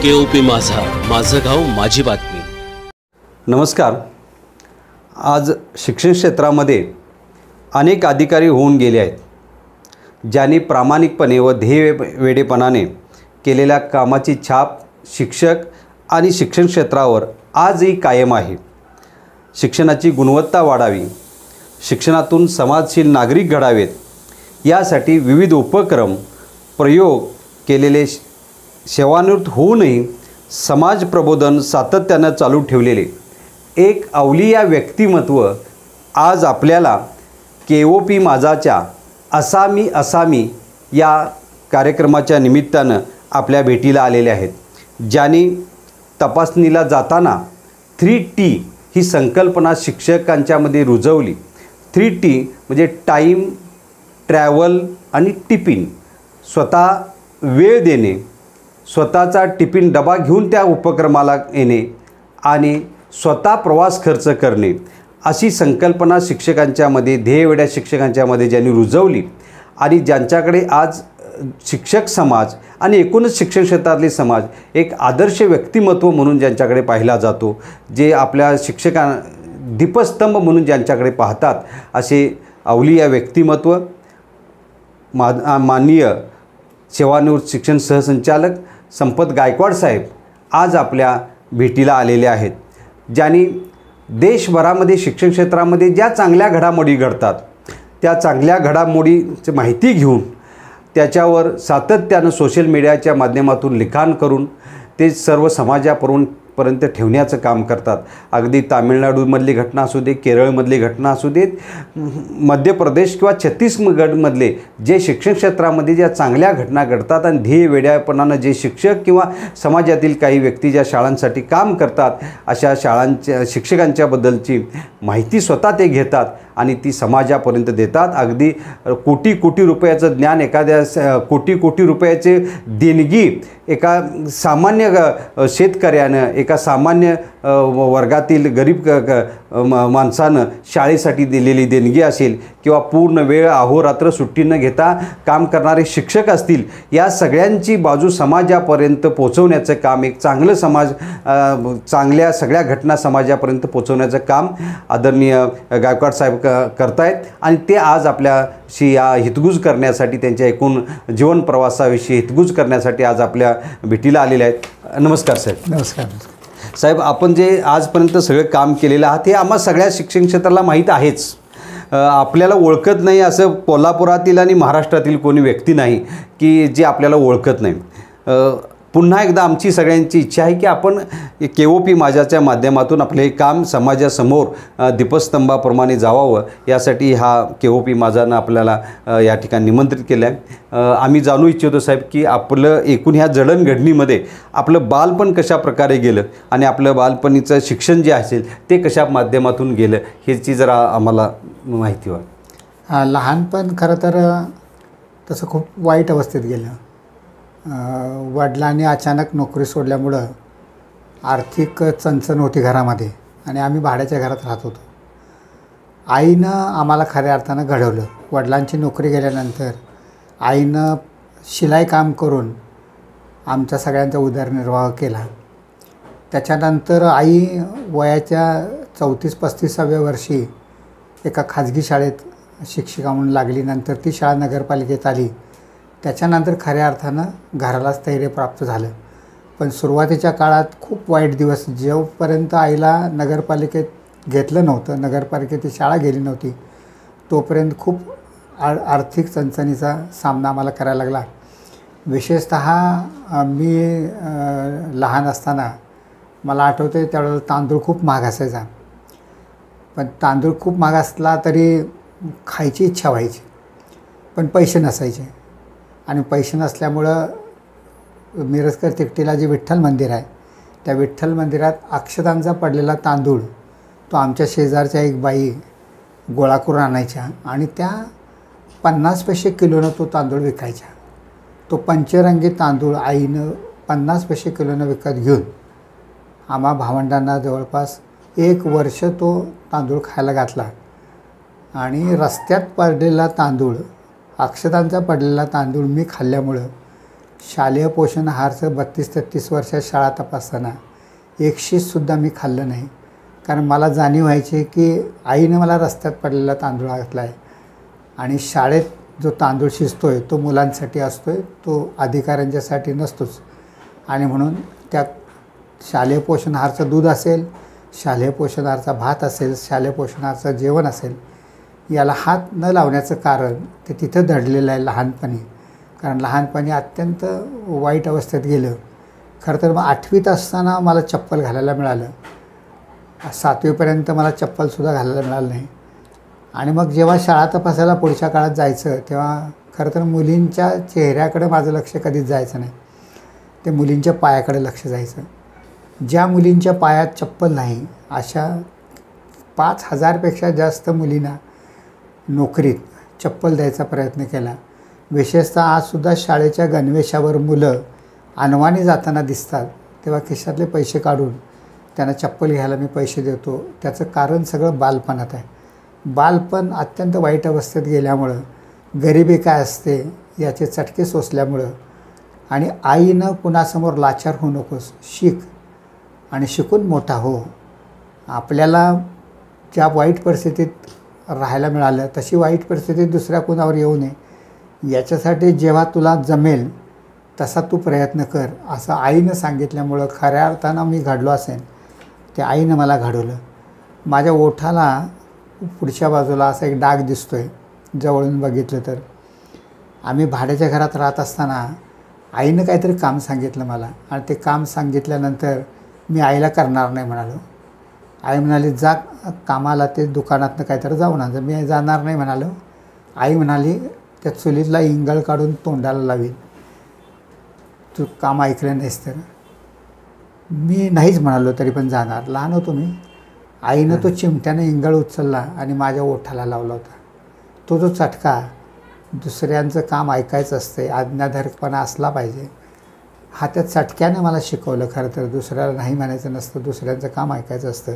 KOP माझा, माझं गाव माझी बातमी. नमस्कार. आज शिक्षण क्षेत्रामध्ये अनेक अधिकारी होऊन गेले आहेत, ज्यांनी प्रामाणिकपणे व ध्येयवेडेपणाने केलेल्या कामाची छाप शिक्षक आणि शिक्षण क्षेत्रावर आजही कायम आहे. शिक्षणाची गुणवत्ता वाढावी, शिक्षणातून समाजशील नागरिक घडावेत, यासाठी विविध उपक्रम प्रयोग केलेले, सेवानिवृत्त होऊनही समाज प्रबोधन सातत्यानं चालू ठेवलेले एक अवलिया व्यक्तिमत्व आज आपल्याला KOP माझाच्या असामी या कार्यक्रमाच्या निमित्तानं आपल्या भेटीला आलेले आहेत, ज्यांनी तपासणीला जाताना 3T ही संकल्पना शिक्षकांच्यामध्ये रुजवली. 3T म्हणजे टाईम, ट्रॅव्हल आणि टिफिन. स्वतः वेळ देणे, स्वतःचा टिफिन डबा घेऊन त्या उपक्रमाला येणे आणि स्वतः प्रवास खर्च करणे, अशी संकल्पना शिक्षकांच्यामध्ये, ध्येयवेड्या शिक्षकांच्यामध्ये ज्यांनी रुजवली आणि ज्यांच्याकडे आज शिक्षक समाज आणि एकूणच शिक्षण क्षेत्रातले समाज एक आदर्श व्यक्तिमत्व म्हणून ज्यांच्याकडे पाहिला जातो, जे आपल्या दीपस्तंभ म्हणून ज्यांच्याकडे पाहतात, असे अवलिया व्यक्तिमत्व माननीय सेवानिवृत्त शिक्षण सहसंचालक संपत गायकवाड साहेब आज आपल्या भेटीला आलेले आहेत, ज्यांनी देशभरामध्ये शिक्षण क्षेत्रामध्ये ज्या चांगल्या घडामोडी घडतात त्या चांगल्या घडामोडीची माहिती घेऊन त्याच्यावर सातत्यानं सोशल मीडियाच्या माध्यमातून लिखाण करून ते सर्व समाजापर्यंत ठेवण्याचं काम करतात. अगदी तामिळनाडूमधली घटना असू दे, केरळमधली घटना असू देत, मध्य प्रदेश किंवा छत्तीसगडमधले जे शिक्षण क्षेत्रामध्ये ज्या चांगल्या घटना घडतात आणि ध्येयवेड्यापणानं जे शिक्षक किंवा समाजातील काही व्यक्ती ज्या शाळांसाठी काम करतात, अशा शाळांच्या शिक्षकांच्याबद्दलची माहिती स्वतः ते घेतात आणि ती समाजापर्यंत देतात. अगदी कोटी रुपयाचं ज्ञान, एखाद्या कोटी रुपयाचे देणगी एका सामान्य शेतकऱ्यानं, एका सामान्य वर्गातील गरीब माणसानं शाळेसाठी दिलेली देणगी असेल किंवा पूर्ण वेळ अहोरात्र सुट्टी न घेता काम करणारे शिक्षक असतील, या सगळ्यांची बाजू समाजापर्यंत पोचवण्याचं काम, एक चांगलं समाज, चांगल्या सगळ्या घटना समाजापर्यंत पोचवण्याचं काम आदरणीय गायकवाड साहेब करतायत आणि ते आज आपल्याशी या हितगुज करण्यासाठी, त्यांच्या एकूण जीवन प्रवासाविषयी हितगुज करण्यासाठी आज आपल्या भेटीला आलेले आहेत. नमस्कार साहेब. नमस्कार साहेब, आपण जे आजपर्यंत सगळं काम केलेलं आहात हे आम्हा सगळ्या शिक्षण क्षेत्राला माहीत आहेच. आपल्याला ओळखत नाही असं कोल्हापुरातील आणि महाराष्ट्रातील कोणी व्यक्ती नाही की जे आपल्याला ओळखत नाही. पुन्हा एकदा आमची सगळ्यांची इच्छा आहे की आपण KOP माझ्याच्या माध्यमातून आपले हे काम समाजासमोर दीपस्तंभाप्रमाणे जावावं, यासाठी हा KOP माझानं आपल्याला या ठिकाणी निमंत्रित केलं आहे. आम्ही जाणू इच्छितो साहेब की आपलं एकूण ह्या जडणघडणीमध्ये आपलं बालपण कशा प्रकारे गेलं आणि आपलं बालपणीचं शिक्षण जे असेल ते कशा माध्यमातून गेलं, ह्याची जरा आम्हाला माहिती व्हा. लहानपण खरं तर तसं खूप वाईट अवस्थेत गेलं. वडिलांनी अचानक नोकरी सोडल्यामुळं आर्थिक चणचण होती घरामध्ये आणि आम्ही भाड्याच्या घरात राहत होतो. आईनं आम्हाला खऱ्या अर्थानं घडवलं. वडिलांची नोकरी गेल्यानंतर आईनं शिलाई काम करून आमच्या सगळ्यांचा उदरनिर्वाह केला. त्याच्यानंतर आई वयाच्या 34-35व्या वर्षी एका खाजगी शाळेत शिक्षिका म्हणून लागली. नंतर ती शाळा नगरपालिकेत आली. त्याच्यानंतर खऱ्या अर्थानं घराला स्थैर्य प्राप्त झालं. पण सुरुवातीच्या काळात खूप वाईट दिवस, जोपर्यंत आईला नगरपालिकेत घेतलं नव्हतं, नगरपालिकेत ती शाळा गेली नव्हती, तोपर्यंत खूप आर्थिक चणचणीचा सामना आम्हाला करायला लागला. विशेषतः मी लहान असताना मला आठवतं आहे त्यावेळेला तांदूळ खूप महाग असायचा. पण तांदूळ खूप महाग असला तरी खायची इच्छा व्हायची, पण पैसे नसायचे. आणि पैसे नसल्यामुळं मिरजकर तिकटीला जे विठ्ठल मंदिर आहे, त्या विठ्ठल मंदिरात अक्षतांचा पडलेला तांदूळ तो आमच्या शेजारच्या एक बाई गोळा करून आणायच्या आणि त्या 50 पैसे किलोनं तो तांदूळ विकायच्या. तो पंचरंगी तांदूळ आईनं 50 पैसे किलोनं विकत घेऊन आम्हा भावंडांना जवळपास 1 वर्ष तो तांदूळ खायला घातला. आणि रस्त्यात पडलेला तांदूळ, अक्षतांचा पडलेला तांदूळ मी खाल्ल्यामुळं शालेय पोषण आहारचं 32 ते 33 वर्षात शाळा तपासताना एक शीतसुद्धा मी खाल्लं नाही. कारण मला जाणीव व्हायची की आईनं मला रस्त्यात पडलेला तांदूळ घातला आहे आणि शाळेत जो तांदूळ शिजतो आहे तो मुलांसाठी असतो आहे, तो अधिकाऱ्यांच्यासाठी नसतोच. आणि म्हणून त्या शालेय पोषण आहारचं दूध असेल, शालेय पोषण आहारचा भात असेल, शालेय पोषण आहारचं जेवण असेल, याला हात न लावण्याचं कारण ते तिथं दडलेलं आहे लहानपणी. कारण लहानपणी अत्यंत वाईट अवस्थेत गेलं. खरं तर मग 8वीत असताना मला चप्पल घालायला मिळालं. 7वीपर्यंत मला चप्पलसुद्धा घालायला मिळालं नाही. आणि मग जेव्हा शाळा तपासायला पुढच्या काळात जायचं तेव्हा खरं तर मुलींच्या चेहऱ्याकडे माझं लक्ष कधीच जायचं नाही, ते मुलींच्या पायाकडे लक्ष जायचं. ज्या मुलींच्या पायात चप्पल नाही अशा 5,000पेक्षा जास्त मुलींना नोकरीत चप्पल द्यायचा प्रयत्न केला. विशेषतः आजसुद्धा शाळेच्या गणवेशावर मुलं अनवाणी जाताना दिसतात तेव्हा खिशातले पैसे काढून त्यांना चप्पल घ्यायला मी पैसे देतो. त्याचं कारण सगळं बालपणात आहे. बालपण अत्यंत वाईट अवस्थेत गेल्यामुळं, गरिबी काय असते याचे चटके सोसल्यामुळं आणि आईनं कुणासमोर लाचार होऊ नकोस, शिक आणि शिकून मोठा हो. आपल्याला ज्या वाईट परिस्थितीत राहायला मिळालं तशी वाईट परिस्थिती दुसऱ्या कुणावर येऊ नये याच्यासाठी जेव्हा तुला जमेल तसा तू प्रयत्न कर, असं आईनं सांगितल्यामुळं खऱ्या अर्थानं मी घडलो असेन. ते आईनं मला घडवलं. माझ्या ओठाला पुढच्या बाजूला असा एक डाग दिसतो आहे जवळून बघितलं तर. आम्ही भाड्याच्या घरात राहत असताना आईनं काहीतरी काम सांगितलं मला आणि ते काम सांगितल्यानंतर मी आईला करणार नाही म्हणालो. आई म्हणाली जा कामाला, ते दुकानातनं काहीतरी जाऊन आण. मी जाणार नाही म्हणालो. आई म्हणाली त्या चुलीतला इंगळ काढून तोंडाला लावीन तू काम ऐकलं नाहीस तर. मी नाहीच म्हणालो तरी पण जाणार. लहान होतो मी. आईनं तो चिमट्यानं इंगळ उचलला आणि माझ्या ओठाला लावला होता. तो जो चटका, दुसऱ्यांचं काम ऐकायचं असते, आज्ञाधारकपणा असला पाहिजे, हा त्या चटक्यानं मला शिकवलं. खरं तर दुसऱ्याला नाही म्हणायचं नसतं, दुसऱ्यांचं काम ऐकायचं असतं.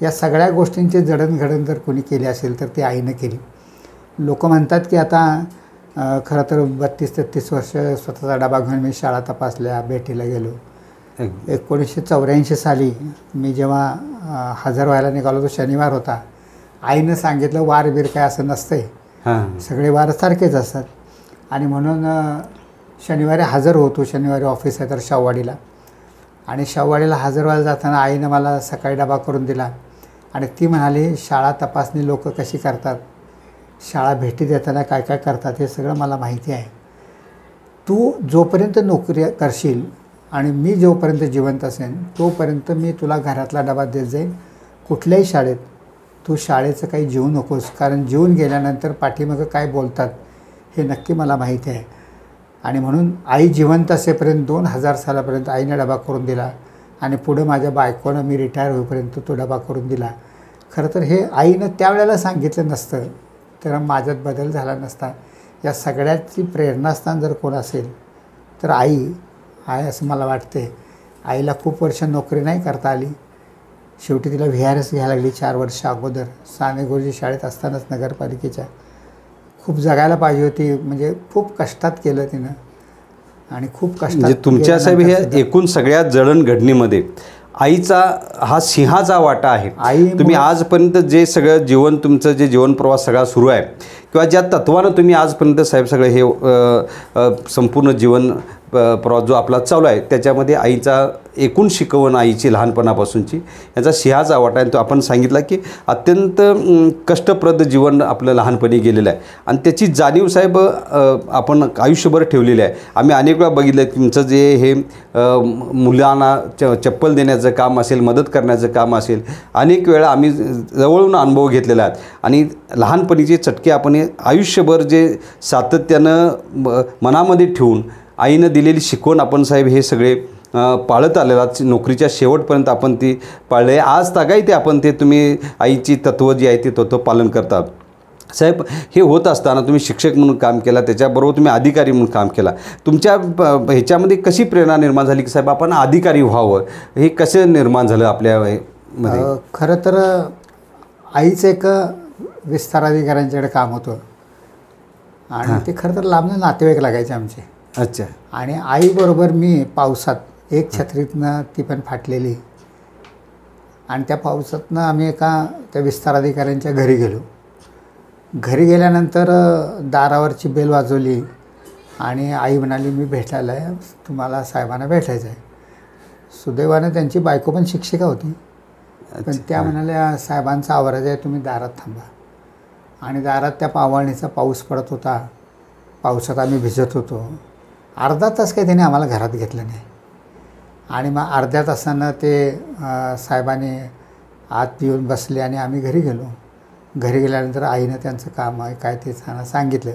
या सगळ्या गोष्टींची जडणघडण जर कोणी केली असेल तर ती आईनं केली. लोक म्हणतात की आता खरं तर 32-33 वर्ष स्वतःचा डबा घेऊन मी शाळा तपासल्या, भेटीला गेलो. 1984 साली मी जेव्हा हजर व्हायला निघालो तो शनिवार होता. आईनं सांगितलं वार बीर काय असं नसतंय, सगळे वार सारखेच असतात. आणि म्हणून शनिवारी हजर होतो. शनिवारी ऑफिस आहे तर शाहूवाडीला. आणि शाहूवाडीला हजर व्हायला जाताना आईनं मला सकाळी डबा करून दिला आणि ती म्हणाली शाळा तपासणी लोक कशी करतात, शाळा भेटी देताना काय काय करतात हे सगळं मला माहिती आहे. तू जोपर्यंत नोकरी करशील आणि मी जोपर्यंत जिवंत असेन तोपर्यंत मी तुला घरातला डबा देत जाईन. कुठल्याही शाळेत तू शाळेचं काही जीवू नकोस, कारण जीवन गेल्यानंतर पाठीमागं काय बोलतात हे नक्की मला माहिती आहे. आणि म्हणून आई जिवंत असेपर्यंत 2000 सालापर्यंत आईने डबा करून दिला आणि पुढं माझ्या बायकोनं मी रिटायर होईपर्यंत तो डबा करून दिला. खरं तर हे आईनं त्यावेळेला सांगितलं नसतं तर माझ्यात बदल झाला नसता. या सगळ्याची प्रेरणास्थान जर कोण असेल तर आई आहे असं मला वाटते. आईला खूप वर्ष नोकरी नाही करता आली. शेवटी तिला VRS घ्यायला लागली 4 वर्ष अगोदर. साने गुरुजी शाळेत असतानाच नगरपालिकेच्या. खूप जगायला पाहिजे होती, म्हणजे खूप कष्टात केलं तिनं आणि खूप कष्टात. म्हणजे तुमच्या साहेब हे एकूण सगळ्या जडणघडणीमध्ये आईचा हा सिंहाचा वाटा आहे. तुम्ही आजपर्यंत जे सगळं जीवन, तुमचं जे जीवन प्रवास सगळा सुरू आहे किंवा ज्या तत्वानं तुम्ही आजपर्यंत साहेब सगळं हे संपूर्ण जीवन प्रवास जो आपला चालू आहे त्याच्यामध्ये आईचा एकूण शिकवण, आईची लहानपणापासूनची, याचा सिंहाचा वाटा आहे. तो आपण सांगितला की अत्यंत कष्टप्रद जीवन आपलं लहानपणी गेलेलं आहे आणि त्याची जाणीव साहेब आपण आयुष्यभर ठेवलेली आहे. आम्ही अनेक वेळा बघितलं तुमचं जे हे मुलांना चप्पल देण्याचं काम असेल, मदत करण्याचं काम असेल, अनेक वेळा आम्ही जवळून अनुभव घेतलेला आहे. आणि लहानपणीचे चटके आपण आयुष्यभर जे सातत्यानं मनामध्ये ठेवून आईनं दिलेली शिकवण आपण साहेब हे सगळे पाळत आलेला, नोकरीच्या शेवटपर्यंत आपण ती पाळले. आज तागाई ते आपण ते तुम्ही आईची तत्त्व जी आहे ते तत्त्व पालन करतात. साहेब हे होत असताना तुम्ही शिक्षक म्हणून काम केला, त्याच्याबरोबर तुम्ही अधिकारी म्हणून काम केला. तुमच्या ह्याच्यामध्ये कशी प्रेरणा निर्माण झाली की साहेब आपण अधिकारी व्हावं, हे कसं निर्माण झालं आपल्यामध्ये? खरं तर आईचं एक विस्तार अधिकाऱ्यांच्याकडे काम होतं आणि ते खरं तर लांबनं नातेवाईक लागायचे आमचे. अच्छा. आणि आईबरोबर मी पावसात एक छत्रीतनं ती पण फाटलेली, आणि त्या पावसातनं आम्ही एका त्या विस्तार अधिकाऱ्यांच्या घरी गेलो. घरी गेल्यानंतर दारावरची बेल वाजवली आणि आई म्हणाली, मी भेटायला आहे, तुम्हाला साहेबांना भेटायचं आहे. सुदैवानं त्यांची बायको पण शिक्षिका होती, पण त्या म्हणाल्या, साहेबांचा आवाज आहे, तुम्ही दारात थांबा. आणि दारात त्या पावसाचा पाऊस पडत होता, पावसात आम्ही भिजत होतो. अर्धा तास काही त्याने आम्हाला घरात घेतलं नाही. आणि मग अर्ध्या तासानं ते साहेबांनी आत येऊन बसले आणि आम्ही घरी गेलो. घरी गेल्यानंतर आईनं त्यांचं काम आहे काय ते सांगितलं.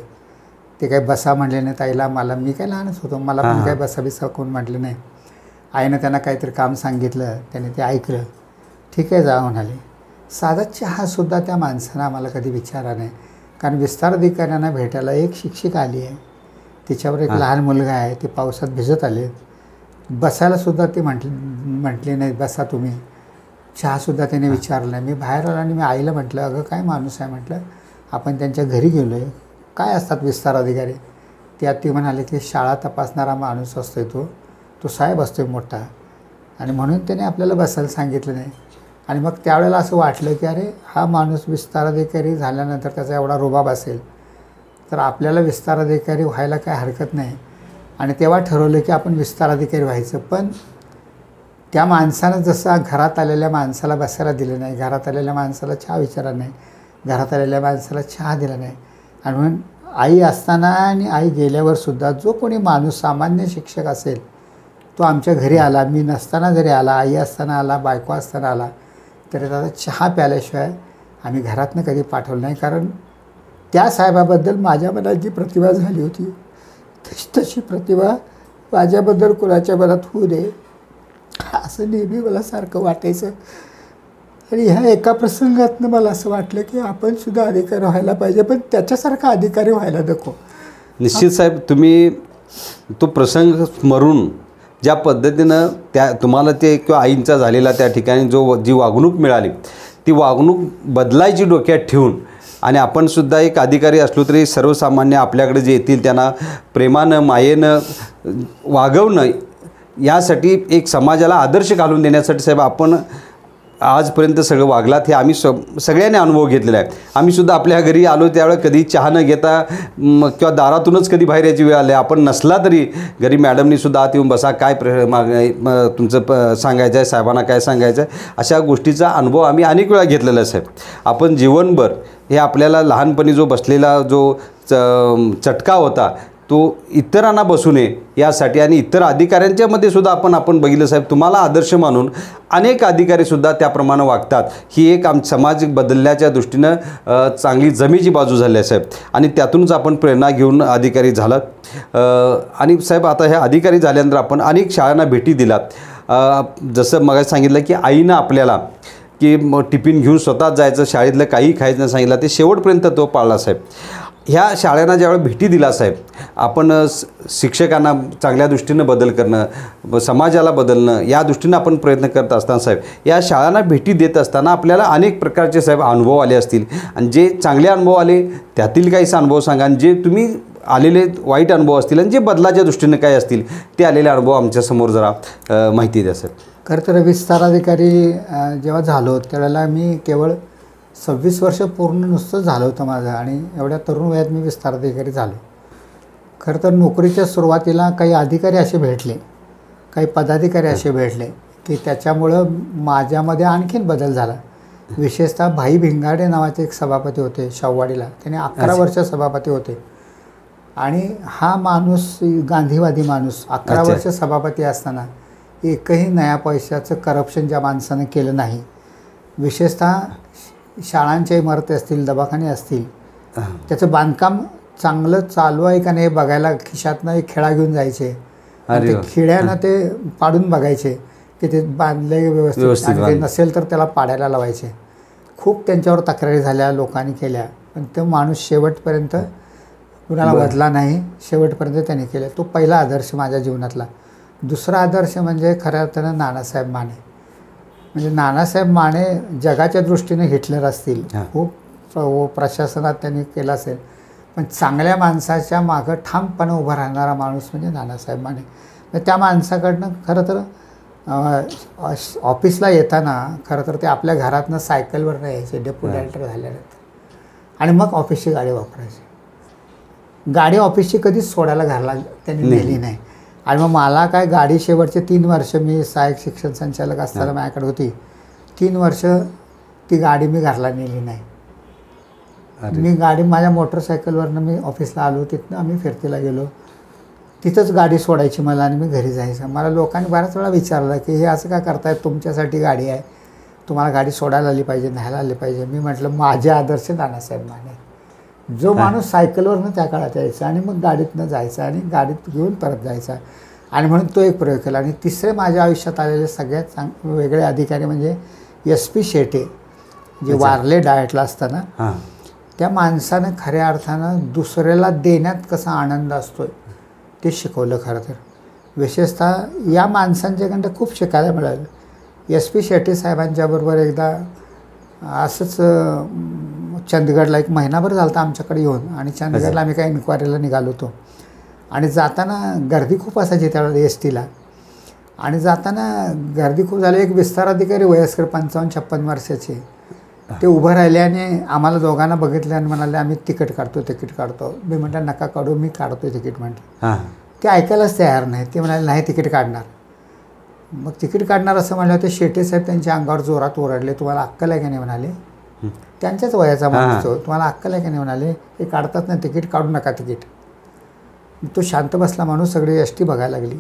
ते काही बसा म्हणले नाही ताईला, मला, मी काय लहानच होतो, मला पण काही बसा बिसा कोण म्हटलं नाही. आईनं त्यांना काहीतरी काम सांगितलं, त्याने ते ऐकलं. ठीक आहे जा म्हणाले. साधा चहासुद्धा त्या माणसानं आम्हाला कधी विचारला नाही, कारण विस्तार अधिकाऱ्यांना भेटायला एक शिक्षिका आली आहे, तिच्यावर एक लहान मुलगा आहे, ते पावसात भिजत आले. बसायलासुद्धा ते म्हटले नाही, बसा तुम्ही. चहासुद्धा त्याने विचारलं नाही. मी बाहेर आलो आणि मी आईला म्हटलं, अगं काय माणूस आहे म्हटलं, आपण त्यांच्या घरी गेलो आहे, काय असतात विस्तार अधिकारी. त्यात ती म्हणाले की शाळा तपासणारा माणूस असतो तो साहेब असतो मोठा, आणि म्हणून त्याने आपल्याला बसायला सांगितलं नाही. आणि मग त्यावेळेला असं वाटलं की अरे हा माणूस विस्तार अधिकारी झाल्यानंतर त्याचा एवढा रुबाब असेल तर आपल्याला विस्तार अधिकारी व्हायला काय हरकत नाही. आणि तेव्हा ठरवलं की आपण विस्तार अधिकारी व्हायचं. पण त्या माणसानं जसं घरात आलेल्या माणसाला बसायला दिलं नाही, घरात आलेल्या माणसाला चहा विचारला नाही, घरात आलेल्या माणसाला चहा दिला नाही. आणि म्हणून आई असताना आणि आई गेल्यावरसुद्धा जो कोणी माणूस सामान्य शिक्षक असेल तो आमच्या घरी आला, मी नसताना जरी आला, आई असताना आला, बायको असताना आला, तरी त्याचा चहा प्यायल्याशिवाय आम्ही घरातनं कधी पाठवलं नाही. कारण त्या साहेबाबद्दल माझ्या मनात जी प्रतिभा झाली होती तशी प्रतिभा माझ्याबद्दल कोणाच्या मनात होऊ नये असं नेहमी मला सारखं वाटायचं. आणि ह्या एका प्रसंगातनं मला असं वाटलं की आपण सुद्धा अधिकारी व्हायला पाहिजे, पण त्याच्यासारखा अधिकारी व्हायला नको. निश्चित साहेब, तुम्ही तो प्रसंग स्मरून ज्या पद्धतीनं तुम्हाला ते किंवा आईंचा झालेला त्या ठिकाणी जी वागणूक मिळाली ती वागणूक बदलायची डोक्यात ठेवून, आणि आपणसुद्धा एक अधिकारी असलो तरी सर्वसामान्य आपल्याकडे जे येतील त्यांना प्रेमानं मायेनं वागवणं, यासाठी एक समाजाला आदर्श घालून देण्यासाठी साहेब आपण आजपर्यंत सगळं वागलात हे आम्ही सगळ्यांनी अनुभव घेतलेला आहे. आम्हीसुद्धा आपल्या घरी आलो त्यावेळेला कधी चहा न घेता किंवा दारातूनच कधी बाहेर यायची वेळ आली. आपण नसला तरी घरी मॅडमनीसुद्धा आत येऊन बसा, काय तुमचं सांगायचं आहे, साहेबांना काय सांगायचं आहे, अशा गोष्टीचा अनुभव आम्ही अनेक वेळा घेतलेला आहे साहेब. आपण जीवनभर हे आपल्याला लहानपणी जो बसलेला जो चटका होता तो इतरांना बसू नये यासाठी, आणि इतर अधिकाऱ्यांच्यामध्ये सुद्धा आपण बघितलं साहेब, तुम्हाला आदर्श मानून अनेक अधिकारीसुद्धा त्याप्रमाणे वागतात. ही एक समाज बदलण्याच्या दृष्टीनं चांगली जमेची बाजू झाली आहे साहेब, आणि त्यातूनच आपण प्रेरणा घेऊन अधिकारी झालात. आणि साहेब आता ह्या अधिकारी झाल्यानंतर आपण अनेक शाळांना भेटी दिलात. जसं मग सांगितलं की आईनं आपल्याला की टिफिन घेऊन स्वतःच जायचं, शाळेतलं काही खायचं नाही सांगितलं, ते शेवटपर्यंत तो पाळला साहेब. ह्या शाळांना ज्यावेळेला भेटी दिला साहेब, आपण शिक्षकांना चांगल्या दृष्टीनं बदल करणं, समाजाला बदलणं या दृष्टीनं आपण प्रयत्न करत असताना साहेब, या शाळांना भेटी देत असताना आपल्याला अनेक प्रकारचे साहेब अनुभव आले असतील, आणि जे चांगले अनुभव आले त्यातील काही अनुभव सांगा, आणि जे तुम्ही आलेले वाईट अनुभव असतील आणि जे बदलाच्या दृष्टीनं काय असतील ते आलेले अनुभव आमच्यासमोर जरा माहिती द्या साहेब. खरं तर विस्तार अधिकारी जेव्हा झालो त्यावेळेला मी केवळ 26 वर्ष पूर्ण नुसतं झालं होतं माझं, आणि एवढ्या तरुण वयात मी विस्तार अधिकारी झालो. खरं तर नोकरीच्या सुरुवातीला काही अधिकारी असे भेटले, काही पदाधिकारी असे भेटले की त्याच्यामुळं माझ्यामध्ये आणखीन बदल झाला. विशेषतः भाई भिंगाडे नावाचे एक सभापती होते शाहूवाडीला, त्याने 11 वर्ष सभापती होते. आणि हा माणूस गांधीवादी माणूस 11 वर्ष सभापती असताना एकही नया पैशाचं करप्शन ज्या माणसानं केलं नाही. विशेषतः शाळांच्या इमारती असतील, दवाखाने असतील, त्याचं बांधकाम चांगलं चालू आहे का नाही बघायला खिशातनं एक खेळा घेऊन जायचे, ते खिळ्यानं ते पाडून बघायचे की ते बांधले व्यवस्थित, आणि ते नसेल तर त्याला पाडायला लावायचे. खूप त्यांच्यावर तक्रारी झाल्या, लोकांनी केल्या, पण तो माणूस शेवटपर्यंत कुणाला बदला नाही, शेवटपर्यंत त्याने केलं. तो पहिला आदर्श माझ्या जीवनातला. दुसरा आदर्श म्हणजे खऱ्या अर्थानं नानासाहेब माने. म्हणजे नानासाहेब माने जगाच्या दृष्टीने हिटलर असतील, खूप प्रशासनात त्यांनी केलं असेल, पण चांगल्या माणसाच्या मागं ठामपणे उभा राहणारा माणूस म्हणजे नानासाहेब माने. तर त्या माणसाकडनं खरं तर ऑफिसला येताना खरं तर ते आपल्या घरातनं सायकलवर यायचे डेप्युटी डायरेक्टर झाल्यानंतर, आणि मग ऑफिसची गाडी वापरायची. गाडी ऑफिसची कधीच सोडायला घरला त्यांनी नेली नाही. आणि मग मला काय गाडी शेवटचे 3 वर्ष मी सहाय्यक शिक्षण संचालक असताना माझ्याकडे होती, 3 वर्ष ती गाडी मी घरला नेली नाही. मी गाडी माझ्या मोटरसायकलवरनं मी ऑफिसला आलो, तिथनं आम्ही फिरतीला गेलो, तिथंच गाडी सोडायची मला आणि मी घरी जायचं. मला लोकांनी बऱ्याच वेळा विचारलं की हे असं का करतायत, तुमच्यासाठी गाडी आहे, तुम्हाला गाडी सोडायला आली पाहिजे, न्यायला आली पाहिजे. मी म्हटलं माझे आदर्श नानासाहेब माने. जो माणूस सायकलवरनं त्या काळात यायचा आणि मग गाडीतनं जायचा आणि गाडीत घेऊन परत जायचा, आणि म्हणून तो एक प्रयोग केला. आणि तिसरे माझ्या आयुष्यात आलेले सगळ्यात वेगळे अधिकारी म्हणजे SP शेटे, जे वारले डायटला असताना. त्या माणसानं खऱ्या अर्थानं दुसऱ्याला देण्यात कसा आनंद असतो ते शिकवलं. खरं तर विशेषतः या माणसांच्याकडं खूप शिकायला मिळालं. SP शेटे साहेबांच्याबरोबर एकदा असंच चंदगडला 1 महिनाभर झाला होता आमच्याकडे येऊन, आणि चंदगडला आम्ही काही इन्क्वायरीला निघालो होतो. आणि जाताना गर्दी खूप असायची त्यावेळेला STला, आणि जाताना गर्दी खूप झाली. एक विस्तार अधिकारी वयस्कर 55-56 वर्षाचे ते उभं राहिले आणि आम्हाला दोघांना बघितलं आणि म्हणाले आम्ही तिकीट काढतो. मी म्हटलं नका काढू, मी काढतो तिकीट म्हटलं. ते ऐकायलाच तयार नाही. ते म्हणाले नाही तिकीट काढणार. मग तिकीट काढणार असं म्हणलं ते शेटे साहेब त्यांच्या अंगावर जोरात ओरडले, तुम्हाला अक्कल आहे का नाही म्हणाले. त्यांच्याच वयाचा माणूस तो, तुम्हाला अक्कल आहे का नाही म्हणाले, हे काढतात ना तिकीट, काढू नका तिकीट. तो शांत बसला माणूस, सगळी ST बघायला लागली.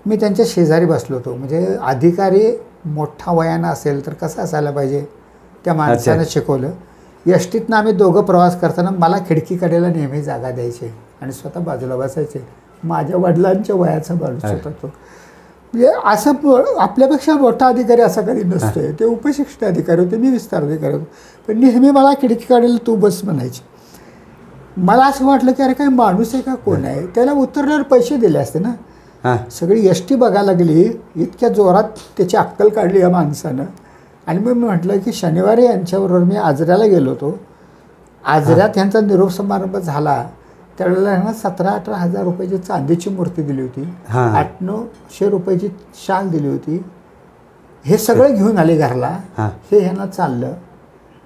मी त्यांच्या शेजारी बसलो होतो. म्हणजे अधिकारी मोठा वयानं असेल तर कसं असायला पाहिजे त्या माणसानं शिकवलं. STतनं आम्ही दोघं प्रवास करताना मला खिडकीकडेला नेहमी जागा द्यायचे आणि स्वतः बाजूला बसायचे. माझ्या वडिलांच्या वयाचा माणूस होता तो. म्हणजे असं आपल्यापेक्षा मोठा अधिकारी असा कधी नसतोय. ते उपशिक्षण अधिकारी होते, मी विस्तार अधिकारी होतो, पण नेहमी मला खिडकीकडेला तू बस म्हणायची. मला असं वाटलं की अरे काय माणूस आहे का कोण आहे, त्याला उतरल्यावर पैसे दिले असते ना. सगळी ST बघायला गेली, इतक्या जोरात त्याची अक्कल काढली या माणसानं. आणि मग मी म्हटलं की शनिवारी यांच्याबरोबर मी आजऱ्याला गेलो होतो. आजऱ्यात यांचा निरोप समारंभ झाला त्यावेळेला यांना 17-18 हजार रुपयाची चांदीची मूर्ती दिली होती, 800-900 रुपयाची शाल दिली होती. हे सगळं घेऊन आले घरला. हे ह्यांना चाललं.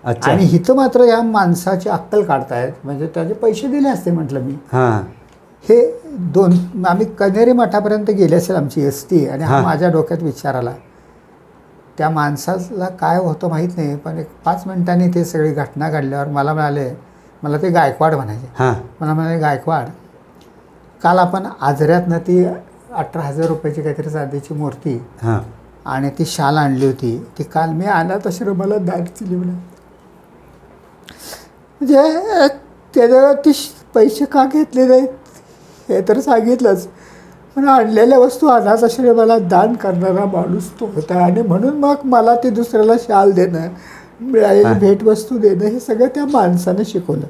आणि हिथं मात्र या माणसाची अक्कल काढतायत, म्हणजे त्याचे पैसे दिले असते म्हटलं मी. हे आम्ही कनेरी मठापर्यंत गेले असेल आमची ST, आणि हा माझ्या डोक्यात विचार आला. त्या माणसाला काय होतं माहीत नाही, पण 5 मिनिटांनी ते सगळी घटना घडल्यावर मला म्हणाले, मला ते गायकवाड म्हणायचे. मला म्हणाले गायकवाड, काल आपण आजऱ्यातनं ती 18,000 रुपयाची काहीतरी चांदीची मूर्ती आणि ती शाल आणली होती, ती काल मी अनाथ आश्रमाला दान केली म्हणे. म्हणजे त्याच्यावर ती पैसे का घेतले नाहीत हे तर सांगितलंच, पण आणलेल्या वस्तू अनाथ आश्रमाला दान करणारा माणूस तो होता. आणि म्हणून मग मला ती दुसऱ्याला शाल देणं, मिळालेली भेटवस्तू देणं, हे सगळं त्या माणसानं शिकवलं.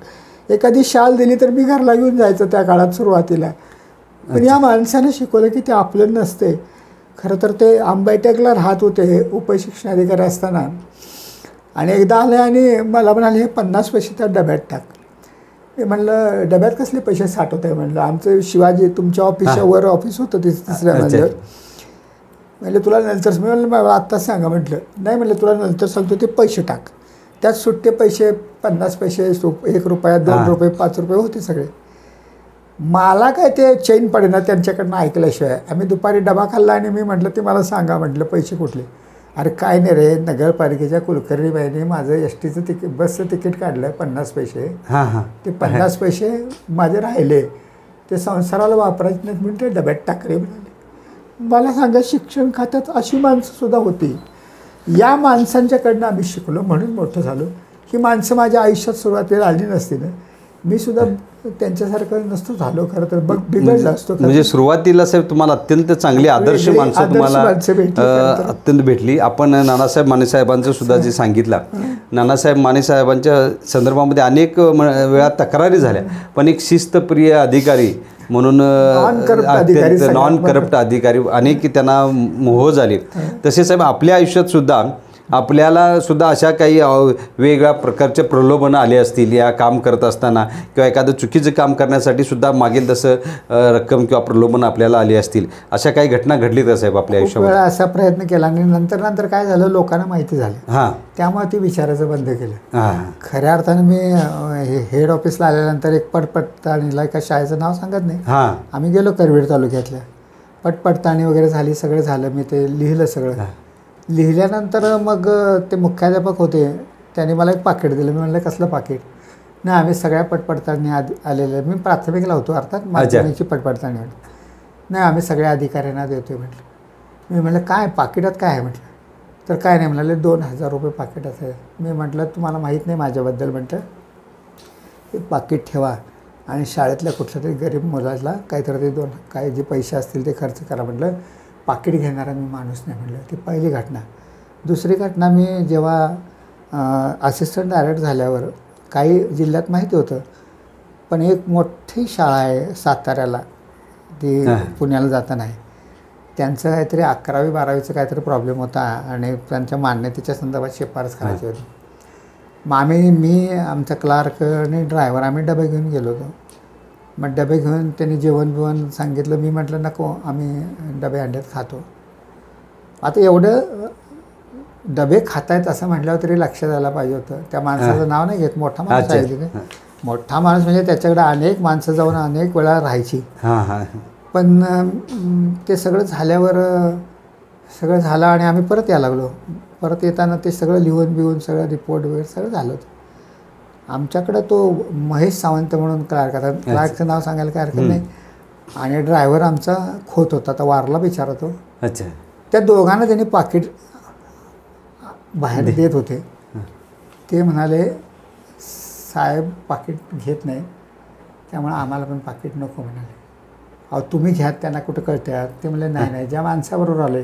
एखादी शाल दिली तर मी घरला घेऊन जायचं त्या काळात सुरुवातीला, पण या माणसानं शिकवलं की ते आपलं नसते. खरं तर ते आंबेटेकला राहत होते उपशिक्षणाधिकारी असताना, आणि एकदा आले आणि मला म्हणाले हे 50 पैसे त्या डब्यात टाक. मी म्हणलं डब्यात कसले पैसे साठवत आहे म्हणलं, आमचं शिवाजी तुमच्या ऑफिसच्या वर ऑफिस होतं तिसऱ्या मजल्यावर. म्हणलं तुला नंतर, मी म्हणलं मला आत्ता सांगा म्हटलं. नाही म्हणलं तुला नंतर सांगतो, ते पैसे टाक. त्यात सुट्टे पैसे 50 पैसे, 1 रुपया, 2 रुपये, 5 रुपये होते सगळे. मला काय ते चैन पडेना त्यांच्याकडनं ऐकल्याशिवाय. आम्ही दुपारी डबा खाल्ला आणि मी म्हटलं ते मला सांगा म्हटलं पैसे कुठले. अरे काय नाही रे, नगरपालिकेच्या कुलकर्णीबाईने माझं STचं तिकीट, बसचं तिकीट काढलं 50 पैसे. ते 50 पैसे माझे राहिले, ते संसाराला वापरायचे नाहीत म्हणून ते डब्यात टाकले म्हणाले. मला सांगा शिक्षण खात्यात अशी माणसंसुद्धा होती. या माणसांच्याकडनं आम्ही शिकलो, म्हणून मोठं झालो. ही माणसं माझ्या आयुष्यात सुरुवातीला आली नसती ना, मी सुद्धा त्यांच्यासारखं नसतो झालो. खरं तर बघ बिघडलं असतो. म्हणजे सुरुवातीला साहेब तुम्हाला अत्यंत चांगली आदर्श माणसं तुम्हाला अत्यंत भेटली. आपण नानासाहेब माने साहेबांचं सुद्धा जे सांगितलं, नानासाहेब माने साहेबांच्या संदर्भामध्ये अनेक वेळा तक्रारी झाल्या, पण एक शिस्तप्रिय अधिकारी म्हणून, नॉन करप्ट अधिकारी, अनेक त्यांना मोह झाले. तसे साहेब आपल्या आयुष्यात सुद्धा आपल्याला सुद्धा अशा काही वेगळ्या प्रकारचे प्रलोभनं आले असतील या काम करत असताना, किंवा एखादं चुकीचं काम करण्यासाठी सुद्धा मागेल तसं रक्कम किंवा प्रलोभनं आपल्याला आली असतील, अशा काही घटना घडलीत का साहेब आपल्या खूप आयुष्यामध्ये? वेळा असा प्रयत्न केला आणि नंतर काय झालं, लोकांना माहिती झालं, हां त्यामुळे ती विचारायचं बंद केलं. हां खऱ्या अर्थानं मी हेड ऑफिसला आल्यानंतर एक पटपडताळणीला एका शाळेचं नाव सांगत नाही, हां आम्ही गेलो करवीर तालुक्यातल्या, पटपडताळणी वगैरे झाली, सगळं झालं, मी ते लिहिलं सगळं. लिहिल्यानंतर मग ते मुख्याध्यापक होते, त्यांनी मला एक पाकिट दिलं. मी म्हणलं कसलं पाकिट? नाही, आम्ही सगळ्या पटपडताळणी आलेल्या, मी प्राथमिकला होतो अर्थात, माध्यमिकची पटपडताळणी होती. नाही, आम्ही सगळ्या अधिकाऱ्यांना देतोय म्हटलं. मी म्हटलं काय पाकिटात काय आहे म्हटलं. तर काय नाही म्हणाले, 2000 रुपये पाकिटात आहे. मी म्हटलं तुम्हाला माहीत नाही माझ्याबद्दल, म्हटलं हे पाकिट ठेवा आणि शाळेतल्या कुठल्या तरी गरीब मुलाला काहीतरी ते काय जे पैसे असतील ते खर्च करा म्हटलं. पाकिट घेणारा मी माणूस नाही म्हटलं. ती पहिली घटना. दुसरी घटना, मी जेव्हा असिस्टंट डायरेक्टर झाल्यावर काही जिल्ह्यात माहिती होतं, पण एक मोठी शाळा आहे साताऱ्याला, ती पुण्याला जाताना आहे, त्यांचं काहीतरी 11वी 12वीचं काहीतरी प्रॉब्लेम होता आणि त्यांच्या मान्यतेच्या संदर्भात शिफारस करायची होती. मग मी आमचा क्लार्क आणि ड्रायव्हर आम्ही डबे घेऊन गेलो होतो. मग डबे घेऊन त्यांनी जेवण बिवण सांगितलं. मी म्हटलं नको, आम्ही डबे अंड्यात खातो. आता एवढं डबे खातायत असं म्हटल्यावर तरी लक्षात आलं पाहिजे होतं. त्या माणसाचं नाव नाही घेत, मोठा माणूस आहे तिथे, मोठा माणूस म्हणजे त्याच्याकडे अनेक माणसं जाऊन अनेक वेळा राहायची. पण ते सगळं झाल्यावर सगळं झालं आणि आम्ही परत यायला लागलो. परत येताना ते सगळं लिहून बिहून सगळं रिपोर्ट वगैरे सगळं झालं होतं. आमच्याकडं तो महेश सावंत म्हणून क्लार्क, आता क्लार्कचं नाव सांगायला काय हरकत नाही, आणि ड्रायव्हर आमचा खोत होता, आता वारला बिचारा तो. अच्छा. त्या दोघांना त्यांनी पाकिट बाहेर देत होते. ते म्हणाले साहेब पाकिट घेत नाही, त्यामुळे आम्हाला पण पाकिट नको म्हणाले. अहो तुम्ही घ्या, त्यांना कुठं कळत्यात. ते म्हणले नाही नाही, ज्या माणसाबरोबर आले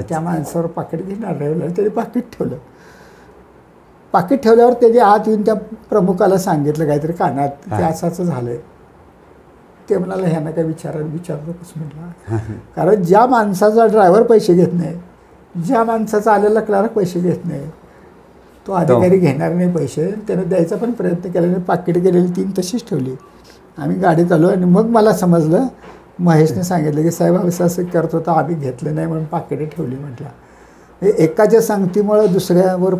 त्या माणसावर पाकिट घेणार नाही. त्यांनी पाकिट ठेवलं. पाकिट ठेवल्यावर त्याची आत येऊन त्या प्रमुखाला सांगितलं काहीतरी कानात, की असं असं झालं. ते म्हणाले ह्यांना काय विचारतो कसं म्हटलं, कारण ज्या माणसाचा ड्रायव्हर पैसे घेत नाही, ज्या माणसाचा आलेला क्लार्क पैसे घेत नाही, तो अधिकारी घेणार नाही पैसे. त्याने द्यायचा पण प्रयत्न केला नाही. पाकिट गेलेली 3 तशीच ठेवली. आम्ही गाडीत आलो आणि मग मला समजलं, महेशने सांगितलं की साहेब असं असं करत होतं, आम्ही घेतलं नाही म्हणून पाकिटे ठेवली. म्हटलं एकाच्या संगतीमुळे दुसऱ्यावर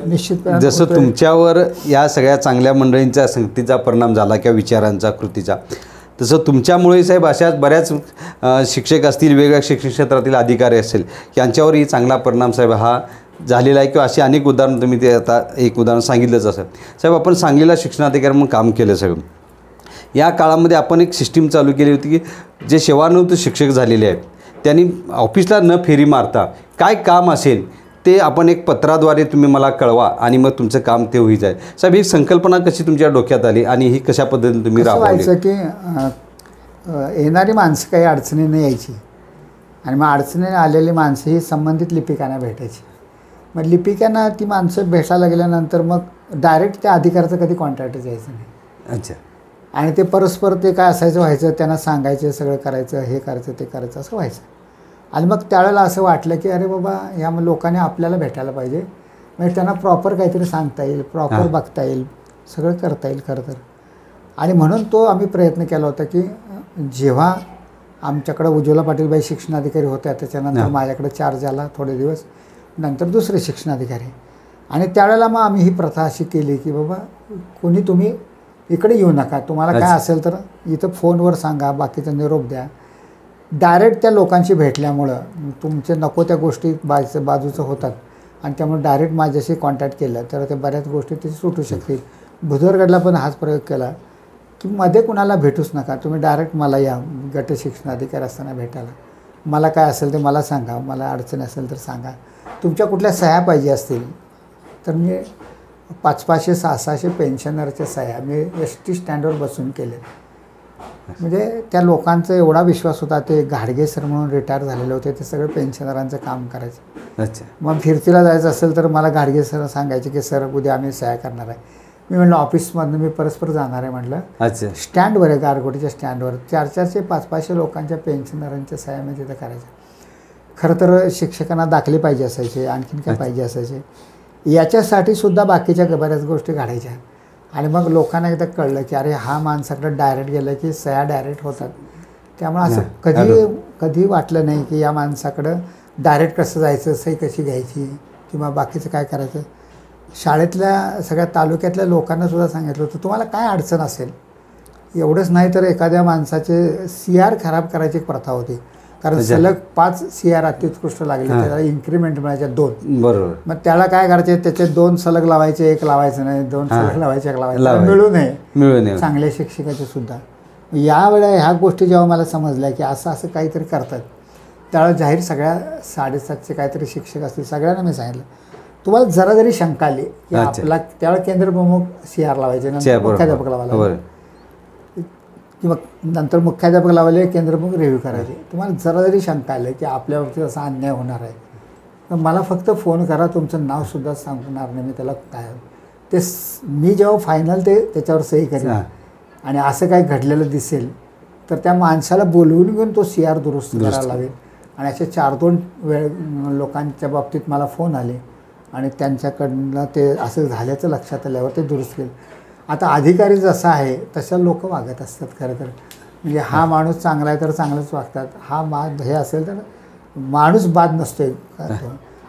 निश्चित, जसं तुमच्यावर या सगळ्या चांगल्या मंडळींच्या संगतीचा परिणाम झाला किंवा विचारांचा कृतीचा, तसं तुमच्यामुळे साहेब अशाच बऱ्याच शिक्षक असतील, वेगवेगळ्या शिक्षण क्षेत्रातील अधिकारी असतील, यांच्यावरही चांगला परिणाम साहेब हा झालेला आहे. किंवा अशी अनेक उदाहरणं तुम्ही ते आता एक उदाहरण सांगितलंच असेल. साहेब आपण सांगलीला शिक्षणाधिकारी म्हणून काम केलं सगळं. या काळामध्ये आपण एक सिस्टीम चालू केली होती की जे सेवानिवृत्त शिक्षक झालेले आहेत त्यांनी ऑफिसला न फेरी मारता काय काम असेल ते आपण एक पत्राद्वारे तुम्ही मला कळवा आणि मग तुमचं काम ते होई जाईल. साहेब ही संकल्पना कशी तुमच्या डोक्यात आली आणि ही कशा पद्धतीने तुम्ही राबवली? की येणारी माणसं काही अडचणीने यायची आणि मग अडचणीने आलेली माणसं ही संबंधित लिपिकांना भेटायची. मग लिपिकांना ती माणसं भेटायला गेल्यानंतर मग डायरेक्ट त्या अधिकाऱ्याचं कधी कॉन्टॅक्टच यायचं नाही. अच्छा. आणि ते परस्पर ते काय असायचं व्हायचं, त्यांना सांगायचं, सगळं करायचं, हे करायचं ते करायचं असं व्हायचं. आणि मग त्यावेळेला असं वाटलं की अरे बाबा या लोकांनी आपल्याला भेटायला पाहिजे, म्हणजे त्यांना प्रॉपर काहीतरी सांगता येईल, प्रॉपर बघता येईल, सगळं करता येईल खरं तर. आणि म्हणून तो आम्ही प्रयत्न केला होता की जेव्हा आमच्याकडं उज्ज्वला पाटीलबाई शिक्षणाधिकारी होत्या, त्याच्यानंतर माझ्याकडे चार्ज आला थोडे दिवस, नंतर दुसरे शिक्षणाधिकारी. आणि त्यावेळेला मग आम्ही ही प्रथा अशी केली की बाबा कोणी तुम्ही इकडे येऊ नका, तुम्हाला काय असेल तर इथं फोनवर सांगा, बाकीचा निरोप द्या. डायरेक्ट त्या लोकांशी भेटल्यामुळं तुमचे नको त्या गोष्टी बाजूचं होतात आणि त्यामुळे डायरेक्ट माझ्याशी कॉन्टॅक्ट केलं तर ते बऱ्याच गोष्टी ते सुटू शकतील. भुदरगडला पण हाच प्रयोग केला की मध्ये कुणाला भेटूच नका, तुम्ही डायरेक्ट मला या गट शिक्षणाधिकारी असताना भेटायला, मला काय असेल ते मला सांगा, मला अडचण असेल तर सांगा. तुमच्या कुठल्या सह्या पाहिजे असतील तर मी 500-500 600 पेन्शनरच्या सह्या मी ST स्टँडवर बसून केले. म्हणजे त्या लोकांचा एवढा विश्वास होता. ते घाडगे सर म्हणून रिटायर झालेले होते, ते सगळे पेन्शनरांचं काम करायचं. अच्छा. मग फिरतीला जायचं असेल तर मला घाडगे सर सांगायचे की सर उद्या आम्ही सह्या करणार आहे. मी म्हटलं ऑफिसमधनं मी परस्पर जाणार आहे म्हटलं. अच्छा. स्टँडवर आहे, गारगोटीच्या स्टँडवर 400-500 लोकांच्या पेन्शनरांच्या सह्या मी तिथं करायच्या. खरं तर शिक्षकांना दाखले पाहिजे असायचे, आणखीन काय पाहिजे असायचे, याच्यासाठी सुद्धा बाकीच्या बऱ्याच गोष्टी घडायच्या. आणि मग लोकांना एकदा कळलं की अरे हा माणसाकडे डायरेक्ट गेलं की सह्या डायरेक्ट होतात. त्यामुळे असं कधी वाटलं नाही की या माणसाकडं डायरेक्ट कसं जायचं, सही कशी घ्यायची किंवा बाकीचं काय करायचं. शाळेतल्या सगळ्या तालुक्यातल्या लोकांना सुद्धा सांगितलं होतं तुम्हाला काय अडचण असेल. एवढंच नाही तर एखाद्या माणसाचे CR खराब करायची एक प्रथा होती, कारण सलग 5 CR अत्युत्कृष्ट लागले त्याला इन्क्रीमेंट मिळायच्या 2. बरोबर. मग त्याला काय करायचे, त्याचे 2 सलग लावायचे, 1 लावायचं नाही, 2 सलग लावायचे, 1 लावायचं, मिळू नये चांगल्या शिक्षकाचे सुद्धा. यावेळेला ह्या गोष्टी जेव्हा मला समजल्या की असं काहीतरी करतात, त्यावेळेला जाहीर सगळ्या 750 काहीतरी शिक्षक असतील सगळ्यांना मी सांगितलं तुम्हाला जरा जरी शंका आली की आपला त्यावेळेला केंद्रप्रमुख CR लावायचे, नंतर मुख्याध्यापक लावायला किंवा नंतर मुख्याध्यापक लावले, केंद्रप्रमुख रिव्ह्यू करायचे. तुम्हाला जरा जरी शंका आली की आपल्या बाबतीत असा अन्याय होणार आहे तर मला फक्त फोन करा, तुमचं नावसुद्धा सांगणार नाही मी त्याला काय ते. मी जेव्हा फायनल त्याच्यावर सही करेन आणि असं काही घडलेलं दिसेल तर त्या माणसाला बोलवून घेऊन तो CR दुरुस्त करायला लावेल. आणि असे 4-2 लोकांच्या बाबतीत मला फोन आले आणि त्यांच्याकडनं ते असं झाल्याचं लक्षात आल्यावर ते दुरुस्त केलं. आता अधिकारी जसा आहे तशा लोक वागत असतात खरं तर. म्हणजे हा माणूस चांगला आहे तर चांगलंच वागतात, हा हे असेल तर माणूस बाद नसतोय.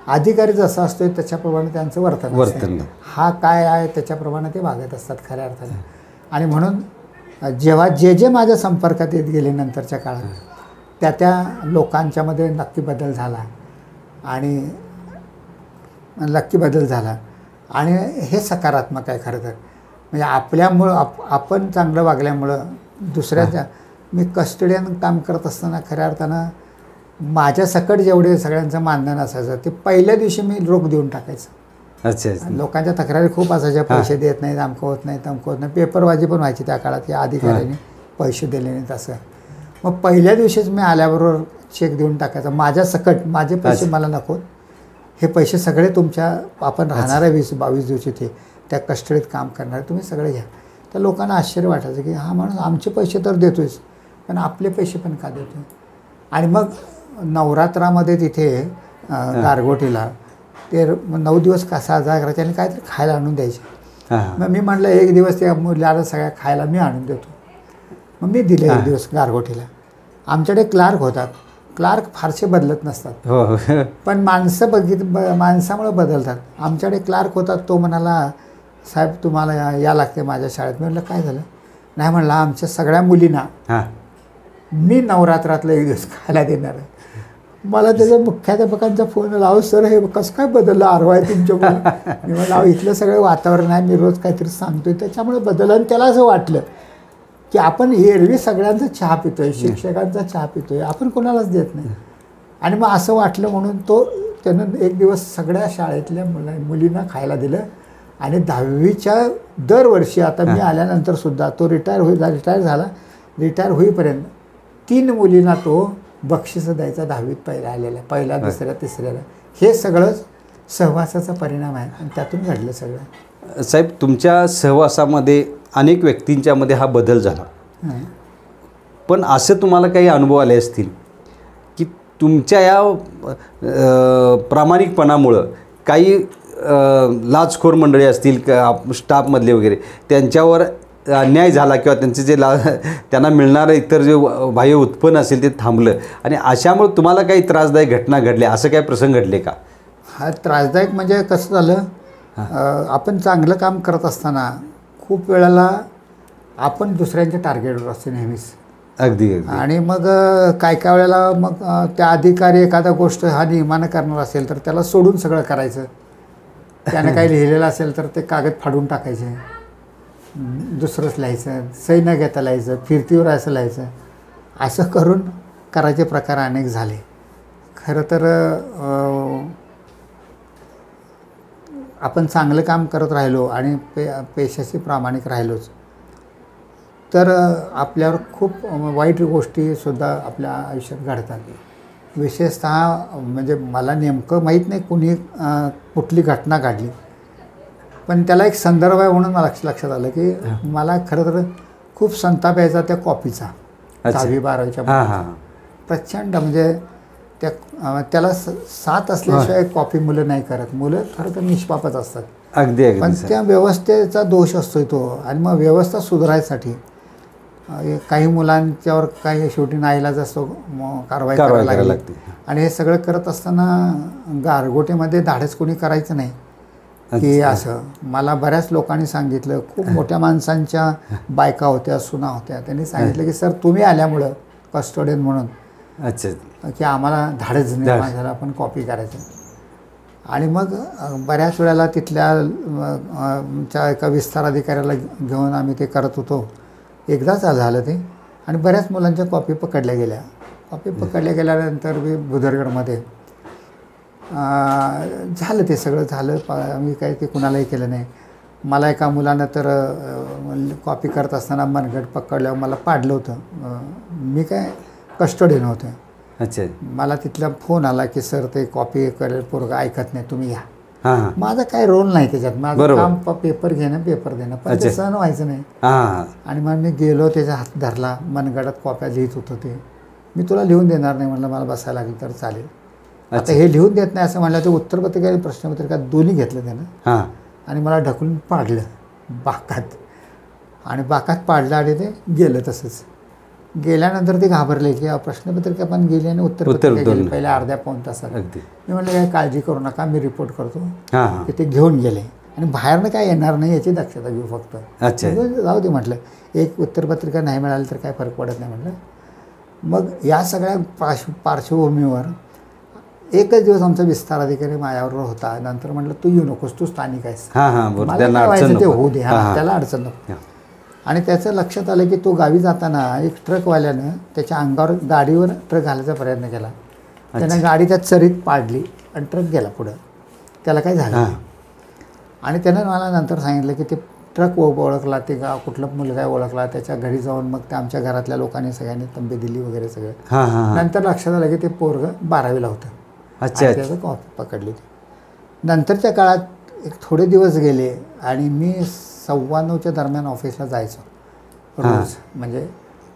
अधिकारी जसा असतोय त्याच्याप्रमाणे त्यांचं वर्तन हा काय आहे त्याच्याप्रमाणे ते वागत असतात खऱ्या अर्थाने. आणि म्हणून जेव्हा जे माझ्या संपर्कात येत गेले नंतरच्या काळात त्या लोकांच्यामध्ये नक्की बदल झाला आणि हे सकारात्मक आहे खरं तर. म्हणजे आपल्यामुळं आपण चांगलं वागल्यामुळं दुसऱ्याच्या मी कस्टडियन काम करत असताना खऱ्या अर्थानं माझ्या सकट जेवढे सगळ्यांचं मानधन असायचं ते पहिल्या दिवशी मी रोख देऊन टाकायचं. अच्छा. लोकांच्या तक्रारी खूप असायच्या, पैसे देत नाहीत, अमकं होत नाही तमकं होत नाही, पेपरबाजी पण व्हायची त्या काळात या अधिकाऱ्यांनी पैसे दिले नाहीत असं. मग पहिल्या दिवशीच मी आल्याबरोबर चेक देऊन टाकायचा माझ्या सकट, माझे पैसे मला नकोत, हे पैसे सगळे तुमच्या आपण राहणाऱ्या 20-22 दिवशी ते त्या कस्टडीत काम करणारे तुम्ही सगळे घ्या. त्या लोकांना आश्चर्य वाटायचं की हा माणूस आमचे पैसे तर देतोयच पण आपले पैसे पण का देतोय. आणि मग नवरात्रामध्ये तिथे गारगोटीला ते 9 दिवस का साजरा करायचे आणि काहीतरी खायला आणून द्यायचे. मग मी म्हटलं 1 दिवस त्या मुलाला सगळ्या खायला मी आणून देतो. मग मी दिले 1 दिवस गारगोटीला. आमच्याकडे क्लार्क होतात, क्लार्क फारसे बदलत नसतात पण माणसामुळे बदलतात. आमच्याकडे क्लार्क होतात, तो म्हणाला साहेब तुम्हाला या लागते माझ्या शाळेत. मी म्हटलं काय झालं, नाही म्हणलं आमच्या सगळ्या मुलींना मी नवरात्रातलं 1 दिवस खायला देणार आहे. मला त्याच्या मुख्याध्यापकांचा फोन लाव, सर हे कसं काय बदललं आरवाय तुमच्यामुळे. मी म्हटलं इथलं सगळं वातावरण आहे, मी रोज काहीतरी सांगतोय त्याच्यामुळे बदललं. आणि त्याला असं वाटलं की आपण एरवी सगळ्यांचा चहा पितोय, शिक्षकांचा चहा पितोय, आपण कोणालाच देत नाही. आणि मग असं वाटलं म्हणून त्यानं 1 दिवस सगळ्या शाळेतल्या मुलींना खायला दिलं. आणि 10वीच्या दरवर्षी आता मी आल्यानंतर सुद्धा तो रिटायर झाला. रिटायर होईपर्यंत 3 मुलींना तो बक्षिसं द्यायचा 10वीत पहिल्या, दुसऱ्या, तिसऱ्याला. हे सगळंच सहवासाचा परिणाम आहे आणि त्यातून घडलं सगळं. साहेब तुमच्या सहवासामध्ये अनेक व्यक्तींच्यामध्ये हा बदल झाला, पण असे तुम्हाला काही अनुभव आले असतील की तुमच्या या प्रामाणिकपणामुळं काही लाचखोर मंडळी असतील का स्टाफमधले वगैरे त्यांच्यावर अन्याय झाला किंवा त्यांचे जे त्यांना मिळणारं इतर जे बाह्य उत्पन्न असेल ते थांबलं आणि अशामुळे तुम्हाला काही त्रासदायक घटना घडल्या, असं काही प्रसंग घडले का? हा त्रासदायक म्हणजे कसं झालं, आपण चांगलं काम करत असताना खूप वेळेला आपण दुसऱ्यांच्या टार्गेटवर असतो नेहमीच. अगदी. आणि मग काय वेळेला मग त्या अधिकारी एखादा गोष्ट हा नियमानं करणार असेल तर त्याला सोडून सगळं करायचं. त्यानं काही लिहिलेलं असेल तर ते कागद फाडून टाकायचे, दुसरंच लिहायचं, सही न घेता लिहायचं, फिरतीवर असं लिहायचं. असं करून करायचे प्रकार अनेक झाले. खरं तर आपण चांगलं काम करत राहिलो आणि पेशाशी प्रामाणिक राहिलोच तर आपल्यावर खूप वाईट गोष्टीसुद्धा आपल्या आयुष्यात घडतात. विशेषतः म्हणजे मला नेमकं माहीत नाही कुठली घटना घडली, पण त्याला एक संदर्भ आहे म्हणून मला लक्षात आलं की मला खरं तर खूप संताप यायचा त्या कॉपीचा 10वी 12वीच्या. प्रचंड म्हणजे त्याला 7 असल्याशिवाय कॉपी मुलं नाही करत. मुलं खरं तर निष्पापच असतात. अगदी पण अगदी त्या व्यवस्थेचा दोष असतो तो. आणि मग व्यवस्था सुधारायसाठी काही मुलांच्यावर काही शेवटी नाईलाज असतो, कारवाई करायला लागते. आणि हे सगळं करत असताना गारगोटीमध्ये धाडस कोणी करायचं नाही की असं. मला बऱ्याच लोकांनी सांगितलं, खूप मोठ्या माणसांच्या बायका होत्या, सुना होत्या, त्यांनी सांगितलं की सर तुम्ही आल्यामुळं कस्टोडियन म्हणून अच्छा की आम्हाला धाडच निर्माण झालं, आपण कॉपी करायचं. आणि मग बऱ्याच वेळेला तिथल्या एका विस्तार अधिकाऱ्याला घेऊन आम्ही ते करत होतो. एकदाच झालं ते. आणि बऱ्याच मुलांच्या कॉपी पकडल्या गेल्या. कॉपी पकडल्या गेल्यानंतर मी बुधरगडमध्ये झालं ते सगळं झालं. आम्ही काही ते कुणालाही केलं नाही. मला एका मुलानं तर कॉपी करत असताना मनगट पकडल्यावर मला पाडलं होतं. मी काय कस्टोडियन होते. अच्छा. मला तिथला फोन आला की सर ते कॉपी करेल पोरगा ऐकत नाही, तुम्ही या. हां. माझा काही रोल नाही त्याच्यात. माझं काम पेपर घेणं, पेपर देणं, पण ते सहन व्हायचं नाही. आणि मग मी गेलो, त्याचा हात धरला, मनगडात कॉप्या लिहित होतं ते. मी तुला लिहून देणार नाही म्हणलं, मला बसायला लागेल तर चालेल. आता हे लिहून देत नाही असं म्हणलं, ते उत्तरपत्रिका आणि प्रश्नपत्रिका दोन्ही घेतलं त्यानं. आणि मला ढकलून पाडलं बाकात. आणि बाकात पाडलं आणि ते गेलं तसंच. गेल्यानंतर ते घाबरले की प्रश्नपत्रिका पण गेली आणि उत्तरपत्रिका गेली पहिल्या अर्ध्या-पाऊण तासात. मी म्हटलं काय काळजी करू नका, मी रिपोर्ट करतो की ते घेऊन गेले. आणि बाहेरनं काय येणार नाही याची दक्षता घेऊ फक्त. जाऊ दे म्हटलं, एक उत्तरपत्रिका नाही मिळाली तर काय फरक पडत नाही म्हटलं. मग या सगळ्या पार्श्वभूमीवर एकच दिवस आमचा विस्तार अधिकारी माझ्याबरोबर होता. नंतर म्हटलं तू येऊ नकोस, तू स्थानिक आहेस, मला काय व्हायचं ते होऊ दे, त्याला अडचण नको. आणि त्याचं लक्षात आलं की तो गावी जाताना एक ट्रकवाल्यानं त्याच्या अंगावर गाडीवर ट्रक घालायचा प्रयत्न केला. त्यानं गाडी त्या चरीत पाडली आणि ट्रक गेला पुढं. त्याला काय झालं. आणि त्यानं मला नंतर सांगितलं की ते ट्रक ओळखला, ते गाव कुठला मुलगा ओळखला, त्याच्या घरी जाऊन मग ते आमच्या घरातल्या लोकांनी सगळ्यांनी तंबी दिली वगैरे सगळं. नंतर लक्षात आलं की ते पोरगं 12वीला होतं. त्याचं कॉपी पकडली. नंतरच्या काळात एक थोडे दिवस गेले आणि मी 9:15च्या दरम्यान ऑफिसला जायचो रोज. म्हणजे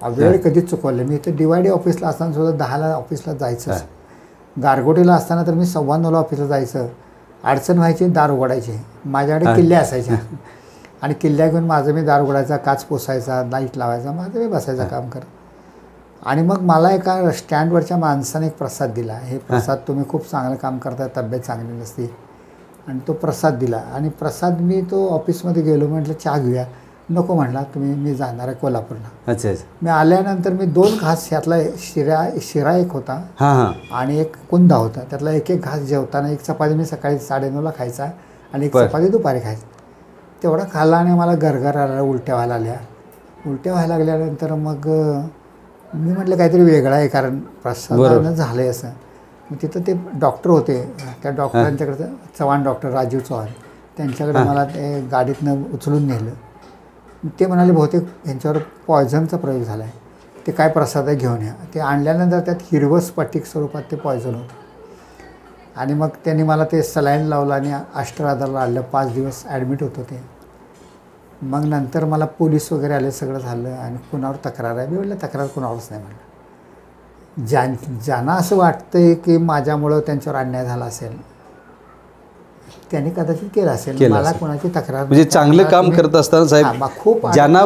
वेळ कधीच चुकवले. मी इथे DYD ऑफिसला असताना सुद्धा 10ला ऑफिसला जायचं. गारगोटीला असताना तर मी 9:15ला ऑफिसला जायचं. अडचण व्हायची, दार उघडायची. माझ्याकडे किल्ल्या असायच्या आणि किल्ल्या घेऊन माझं मी दार उघडायचा, काच पुसायचा, लाईट लावायचा, माझं मी बसायचं काम करत. आणि मग मला एका स्टँडवरच्या माणसाने एक प्रसाद दिला. हे प्रसाद तुम्ही खूप चांगलं काम करता, तब्येत चांगली नसती. आणि तो प्रसाद दिला. आणि प्रसाद मी तो ऑफिसमध्ये गेलो, म्हटलं चहा घेऊया. नको म्हटला, मी जाणार आहे कोल्हापूरला. मी आल्यानंतर मी 2 घास, यातला शिरा एक होता आणि एक कुंदा होता. त्यातला एक घास जेवताना, एक चपाती मी सकाळी 9:30ला खायचा आणि एक चपाती दुपारी खायचा. तेवढा खाल्ला आणि मला गरगर आला, उलट्या व्हायला लागल्या. उलट्या व्हायला लागल्यानंतर मग मी म्हटलं काहीतरी वेगळं आहे, कारण प्रसादानं झालं आहे असं. मग तिथं ते डॉक्टर होते, त्या डॉक्टरांच्याकडे, चव्हाण डॉक्टर राजीव चव्हाण, त्यांच्याकडे मला ते गाडीतनं उचलून नेलं. ते म्हणाले बहुतेक यांच्यावर पॉयझनचा प्रयोग झाला आहे, ते काय प्रसाद आहे घेऊन या. ते आणल्यानंतर त्यात हिरवं स्फटिक स्वरूपात ते पॉयझन होतं. आणि मग त्यांनी मला ते सलाईन लावलं आणि अष्टराधारला आणलं. 5 दिवस ॲडमिट होतं ते. मग नंतर मला पोलीस वगैरे आले, सगळं झालं. आणि कुणावर तक्रार आहे, मी म्हटलं तक्रार कुणावरच नाही म्हटलं. ज्यांना असं वाटतंय की माझ्यामुळं त्यांच्यावर अन्याय झाला असेल, त्यांनी कदाचित केलं असेल. मला कोणाची तक्रार म्हणजे चांगलं काम करत असताना साहेब, खूप ज्यांना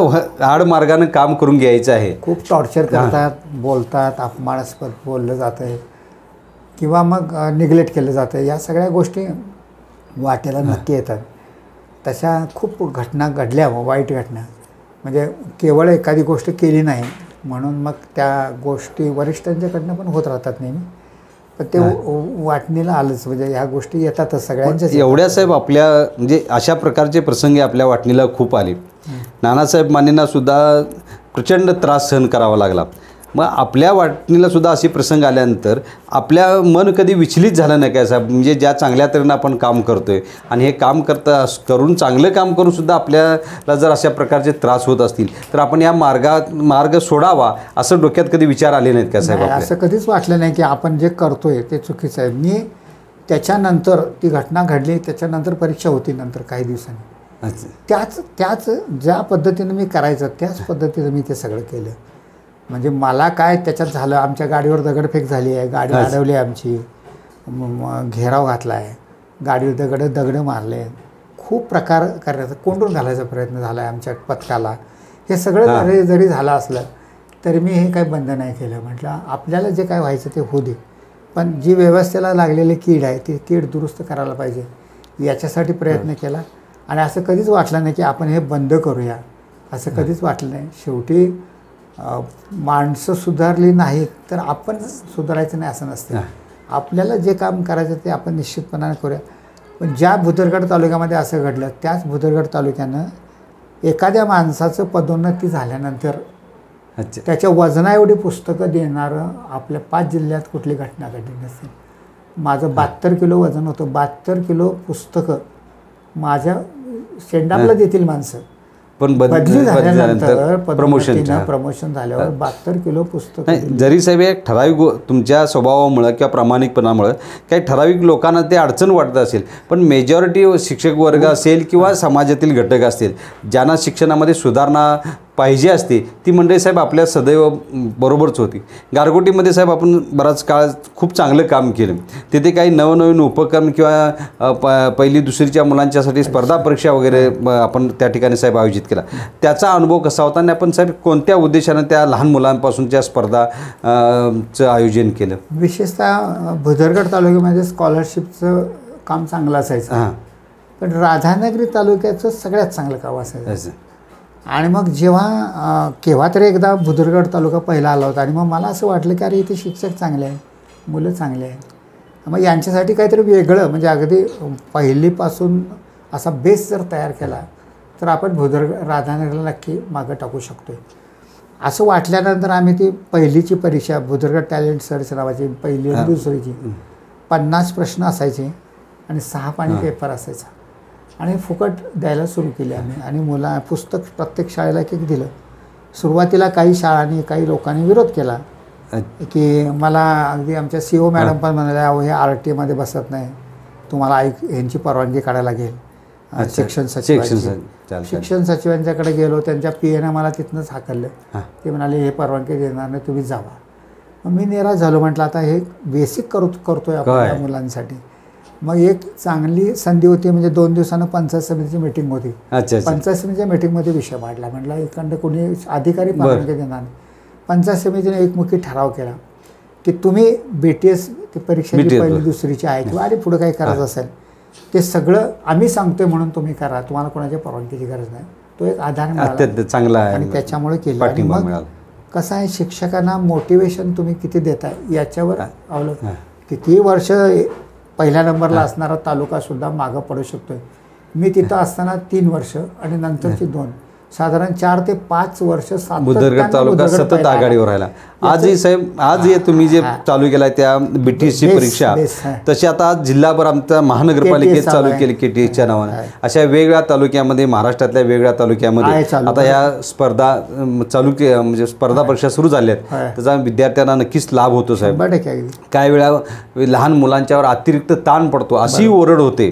आडमार्गानं काम करून घ्यायचं आहे, खूप टॉर्चर करतात, बोलतात, अपमानास्पद बोललं जातं आहे किंवा मग निग्लेक्ट केलं जातं. या सगळ्या गोष्टी वाटेला नक्की येतात. तशा खूप घटना घडल्या, वाईट घटना. म्हणजे केवळ एखादी गोष्ट केली नाही म्हणून मग त्या गोष्टी वरिष्ठांच्याकडनं पण होत राहतात नेहमी. पण ते वाटणीला आलंच, म्हणजे ह्या गोष्टी येतातच सगळ्यांच्याच. एवढ्या साहेब आपल्या म्हणजे अशा प्रकारचे प्रसंगी आपल्या वाटणीला खूप आले. नानासाहेब मानेंना सुद्धा प्रचंड त्रास सहन करावा लागला. मग आपल्या वाटणीला सुद्धा असे प्रसंग आल्यानंतर आपल्या मन कधी विचलित झालं नाही काय साहेब? म्हणजे ज्या चांगल्या तऱ्हेनं आपण काम करतोय आणि हे काम करून चांगलं काम करून सुद्धा आपल्याला जर अशा प्रकारचे त्रास होत असतील तर आपण या मार्ग सोडावा असं डोक्यात कधी विचार आले नाहीत का साहेब? असं कधीच वाटलं नाही की आपण जे करतोय ते चुकीचं आहे. मी त्याच्यानंतर ती घटना घडली, त्याच्यानंतर परीक्षा होती नंतर काही दिवसांनी. त्याच ज्या पद्धतीनं मी करायचं त्याच पद्धतीनं मी ते सगळं केलं. म्हणजे मला काय त्याच्यात झालं, आमच्या गाडीवर दगडफेक झाली आहे, गाडी अडवली आहे आमची, घेराव घातला आहे, गाडीवर दगड मारले, खूप प्रकार करण्याचा, कोंडून घालायचा प्रयत्न झाला आहे आमच्या पथकाला. हे सगळं जरी झालं असलं तरी मी हे काही बंद नाही केलं. म्हटलं आपल्याला जे काय व्हायचं ते होऊ दे, पण जी व्यवस्थेला लागलेली कीड आहे ती कीड दुरुस्त करायला पाहिजे याच्यासाठी प्रयत्न केला. आणि असं कधीच वाटलं नाही की आपण हे बंद करूया, असं कधीच वाटलं नाही. शेवटी माणसं सुधारली नाहीत तर आपण सुधारायचं नाही असं नसतं. आपल्याला जे काम करायचं ते आपण निश्चितपणाने करूया. पण ज्या भुदरगड तालुक्यामध्ये असं घडलं, त्याच भुदरगड तालुक्यानं एखाद्या माणसाचं पदोन्नती झाल्यानंतर त्याच्या वजना एवढी पुस्तकं देणारं आपल्या 5 जिल्ह्यात कुठली घटना घडली नसेल. माझं 72 किलो वजन होतं, 72 किलो पुस्तकं माझ्या शेंडापला देतील माणसं. पण बदली झाल्यानंतर प्रमोशन झाल्यावर 72 किलो पुस्तकं. जरी साहेब एक ठराविक तुमच्या स्वभावामुळं किंवा प्रामाणिकपणामुळं काही ठराविक लोकांना ते अडचण वाटत असेल, पण मेजॉरिटी शिक्षक वर्ग असेल किंवा समाजातील घटक असतील ज्यांना शिक्षणामध्ये सुधारणा पाहिजे असते, ती मंडळी साहेब आपल्या सदैव बरोबरच होती. गारगोटीमध्ये साहेब आपण बराच काळ खूप चांगलं काम केलं. तिथे काही नवनवीन उपक्रम किंवा पहिली दुसरीच्या मुलांच्यासाठी स्पर्धा परीक्षा वगैरे आपण त्या ठिकाणी साहेब आयोजित केला. त्याचा अनुभव कसा होता आणि आपण साहेब कोणत्या उद्देशानं त्या लहान मुलांपासूनच्या स्पर्धाचं आयोजन केलं? विशेषतः भुदरगड तालुक्यामध्ये स्कॉलरशिपचं काम चांगलं असायचं, पण राधानगरी तालुक्याचं सगळ्यात चांगलं काम असायचं. आणि मग जेव्हा केव्हा तरी एकदा भुदरगड तालुका पहिला आला होता आणि मग मला असं वाटलं की अरे इथे शिक्षक चांगले आहे, मुलं चांगले आहे, मग यांच्यासाठी काहीतरी वेगळं, म्हणजे अगदी पहिलीपासून असा बेस जर तयार केला तर आपण राधानगरीला नक्की मागं टाकू शकतो आहे. असं वाटल्यानंतर आम्ही ती पहिलीची परीक्षा, भुदरगड टॅलेंट सर्च नावाची पहिली आणि दुसरीची 50 प्रश्न असायचे आणि 6 पानी पेपर असायचा आणि फुकट द्यायला सुरू केले आम्ही. आणि पुस्तक प्रत्येक शाळेला एक दिलं. सुरुवातीला काही शाळांनी, काही लोकांनी विरोध केला की मला अगदी आमच्या CO मॅडम पण म्हणाल्या, अहो हे RTमध्ये बसत नाही, तुम्हाला यांची परवानगी काढायला लागेल. शिक्षण सचिवांच्याकडे गेलो, त्यांच्या PAनं मला तिथनंच हाकललं. ते म्हणाले हे परवानगी देणार नाही, तुम्ही जावा. मग मी निराश झालो. म्हटलं आता हे बेसिक करतोय आपण या मुलांसाठी. मग एक चांगली संधी होती, म्हणजे 2 दिवसानं पंचायत समितीची मीटिंग होती. पंचायत समितीच्या मीटिंगमध्ये विषय मांडला. म्हटलं एखादं कोणी अधिकारी परवानगी देणार नाही. पंचायत समितीने एकमुखी ठराव केला की तुम्ही BTS परीक्षेची पहिली दुसरीची आहे किंवा आणि पुढे काही करायचं असेल ते सगळं आम्ही सांगतोय म्हणून तुम्ही करा, तुम्हाला कोणाच्या परवानगीची गरज नाही. तो एक आधार मिळाला चांगला आहे आणि त्याच्यामुळे केलं. मग कसं आहे, शिक्षकांना मोटिवेशन तुम्ही किती देताय याच्यावर अवलंबून. किती वर्ष पहिल्या नंबरला असणारा तालुकासुद्धा मागं पडू शकतोय. मी तिथं असताना 3 वर्ष आणि नंतरची 2, साधारण 4 ते 5 वर्ष भुदरगड तालुका सतत आघाडीवर राहिला. आजही साहेब, आज तुम्ही जे चालू केलाय त्या BTSची परीक्षा, तशी आता आज जिल्हाभर आमच्या महानगरपालिकेत चालू केली KTSच्या नावाने. अशा वेगवेगळ्या तालुक्यामध्ये, महाराष्ट्रातल्या वेगवेगळ्या तालुक्यामध्ये आता या स्पर्धा चालू म्हणजे स्पर्धा परीक्षा सुरू झाल्या आहेत. त्याचा विद्यार्थ्यांना नक्कीच लाभ होतो साहेब. काही वेळा लहान मुलांच्यावर अतिरिक्त ताण पडतो अशी ओरड होते,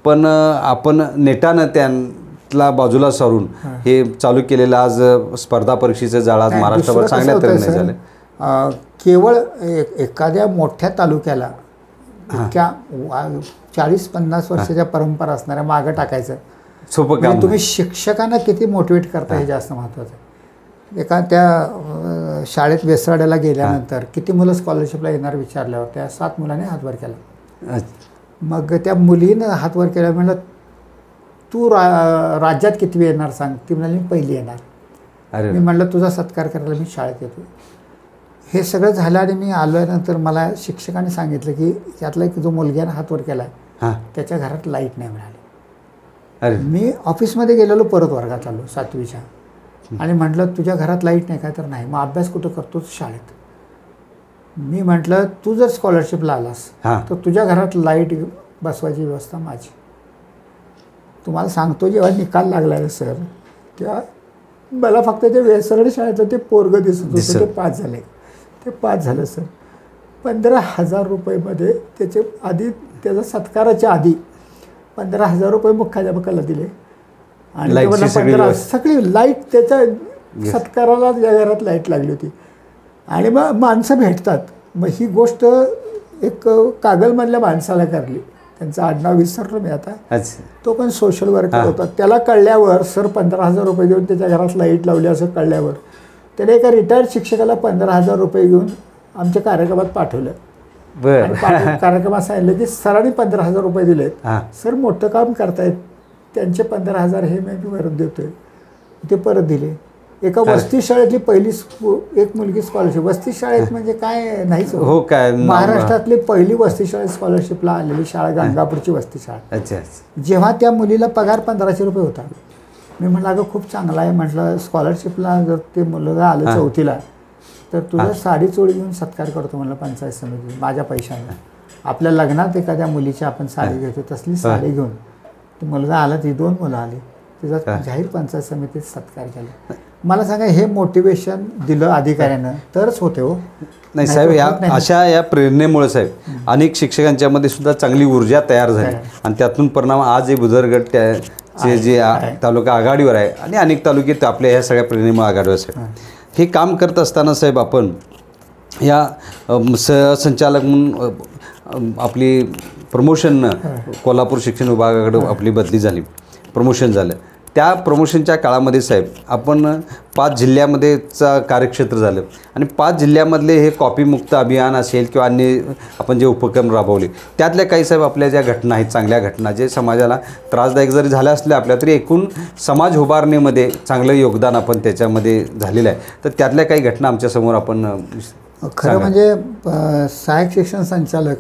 पण आपण नेटानं ला बाजूला सारून हे चालू केलेलं आज स्पर्धा परीक्षेचं जाळं आज महाराष्ट्रावर चांगल्या तऱ्हेने झालं. केवळ एखाद्या मोठ्या तालुक्याला 40-50 वर्षाच्या परंपरा असणाऱ्या मागं टाकायचं सोपं काम. तुम्ही शिक्षकांना किती मोटिवेट करता हे जास्त महत्त्वाचं आहे. एका त्या शाळेत वेसराड्याला गेल्यानंतर किती मुलं स्कॉलरशिपला येणार विचारल्यावर त्या 7 मुलांनी हात वर केला. मग त्या मुलीनं हात वर केला. म्हणलं तू राज्यात किती येणार सांग. ती म्हणाली मी पहिली येणार. मी म्हटलं तुझा सत्कार करायला मी शाळेत येतो. हे सगळं झालं आणि मी आल्यानंतर मला शिक्षकांनी सांगितलं की त्यातला एक जो मुलग्यानं हात वर केला आहे त्याच्या घरात लाईट नाही मिळाली. मी ऑफिसमध्ये गेलेलो, परत वर्गात आलो 7वीच्या, आणि म्हटलं तुझ्या घरात लाईट नाही का? तर नाही. मग अभ्यास कुठं करतोस? शाळेत. मी म्हटलं तू जर स्कॉलरशिपला आलास तर तुझ्या घरात लाईट बसवायची व्यवस्था माझी. तुम्हाला सांगतो, जेव्हा निकाल लागला आहे सर, तेव्हा मला फक्त ते वेसरडी शाळेतलं ते पोरगं दिसत होतं. ते 5 झाले. ते 5 झालं सर. 15,000 रुपयेमध्ये त्याचे आधी, त्याचा सत्काराच्या आधी 15,000 रुपये मुख्याध्यापकाला दिले आणि सगळी लाईट त्याच्या सत्काराला या घरात लाईट लागली होती. आणि मग माणसं भेटतात. मग ही गोष्ट एक कागलमधल्या माणसाला करली, त्यांचं आडनाव विसरलो मी आता. अच्छा. तो पण सोशल वर्कर होता. त्याला कळल्यावर सर 15,000 रुपये देऊन त्याच्या घरात लाईट लावली असं कळल्यावर त्याने एका रिटायर्ड शिक्षकाला 15,000 रुपये घेऊन आमच्या कार्यक्रमात पाठवलं. आणि कार्यक्रमात सांगितलं की सरांनी 15,000 रुपये दिलेत, सर मोठं काम करतायत, त्यांचे 15,000 हे मी परत देतोय. ते परत दिले. एका वस्ती शाळेतली पहिली एक मुलगी स्कॉलरशिप, वस्ती शाळेत म्हणजे काय नाहीच हो, काय महाराष्ट्रातली पहिली वस्ती शाळेत स्कॉलरशिपला आलेली शाळा गंगापूरची वस्ती शाळा. अच्छा. जेव्हा त्या मुलीला पगार 1500 रुपये होता, मी म्हटलं अगं खूप चांगला आहे म्हटलं, स्कॉलरशिपला जर ते मुलगा आलं 4थीला तर तुझं साडी चोळी घेऊन सत्कार करतो म्हणलं पंचायत समिती माझ्या पैशाने. आपल्या लग्नात एखाद्या मुलीची आपण साडी घेतो तसली साडी घेऊन तो मुलगा आला, ती 2 मुलं आली, तिचा जाहीर पंचायत समितीत सत्कार केला. मला सांगा हे मोटिवेशन दिलं अधिकाऱ्यानं तरच होते हो. नाही साहेब, या प्रेरणेमुळे साहेब अनेक शिक्षकांच्यामध्ये सुद्धा चांगली ऊर्जा तयार झाली आणि त्यातून परिणाम आज हे बुधरगड चे जे तालुका आघाडीवर आहे आणि अनेक तालुके आपल्या ह्या सगळ्या प्रेरणेमुळे आघाडीवर साहेब. हे काम करत असताना साहेब आपण या सहसंचालक म्हणून आपली प्रमोशननं कोल्हापूर शिक्षण विभागाकडे आपली बदली झाली, प्रमोशन झालं. त्या प्रमोशनच्या काळामध्ये साहेब आपण 5 जिल्ह्यामध्येचा कार्यक्षेत्र झालं आणि 5 जिल्ह्यामधले हे कॉपीमुक्त अभियान असेल किंवा अन्य आपण जे उपक्रम राबवले त्यातल्या काही साहेब आपल्या ज्या घटना आहेत, चांगल्या घटना जे समाजाला त्रासदायक जरी झाल्या असल्या आपल्या तरी एकूण समाज उभारणीमध्ये चांगलं योगदान आपण त्याच्यामध्ये झालेलं आहे. तर त्यातल्या काही घटना आमच्यासमोर आपण खरं म्हणजे सहाय्यक शिक्षण संचालक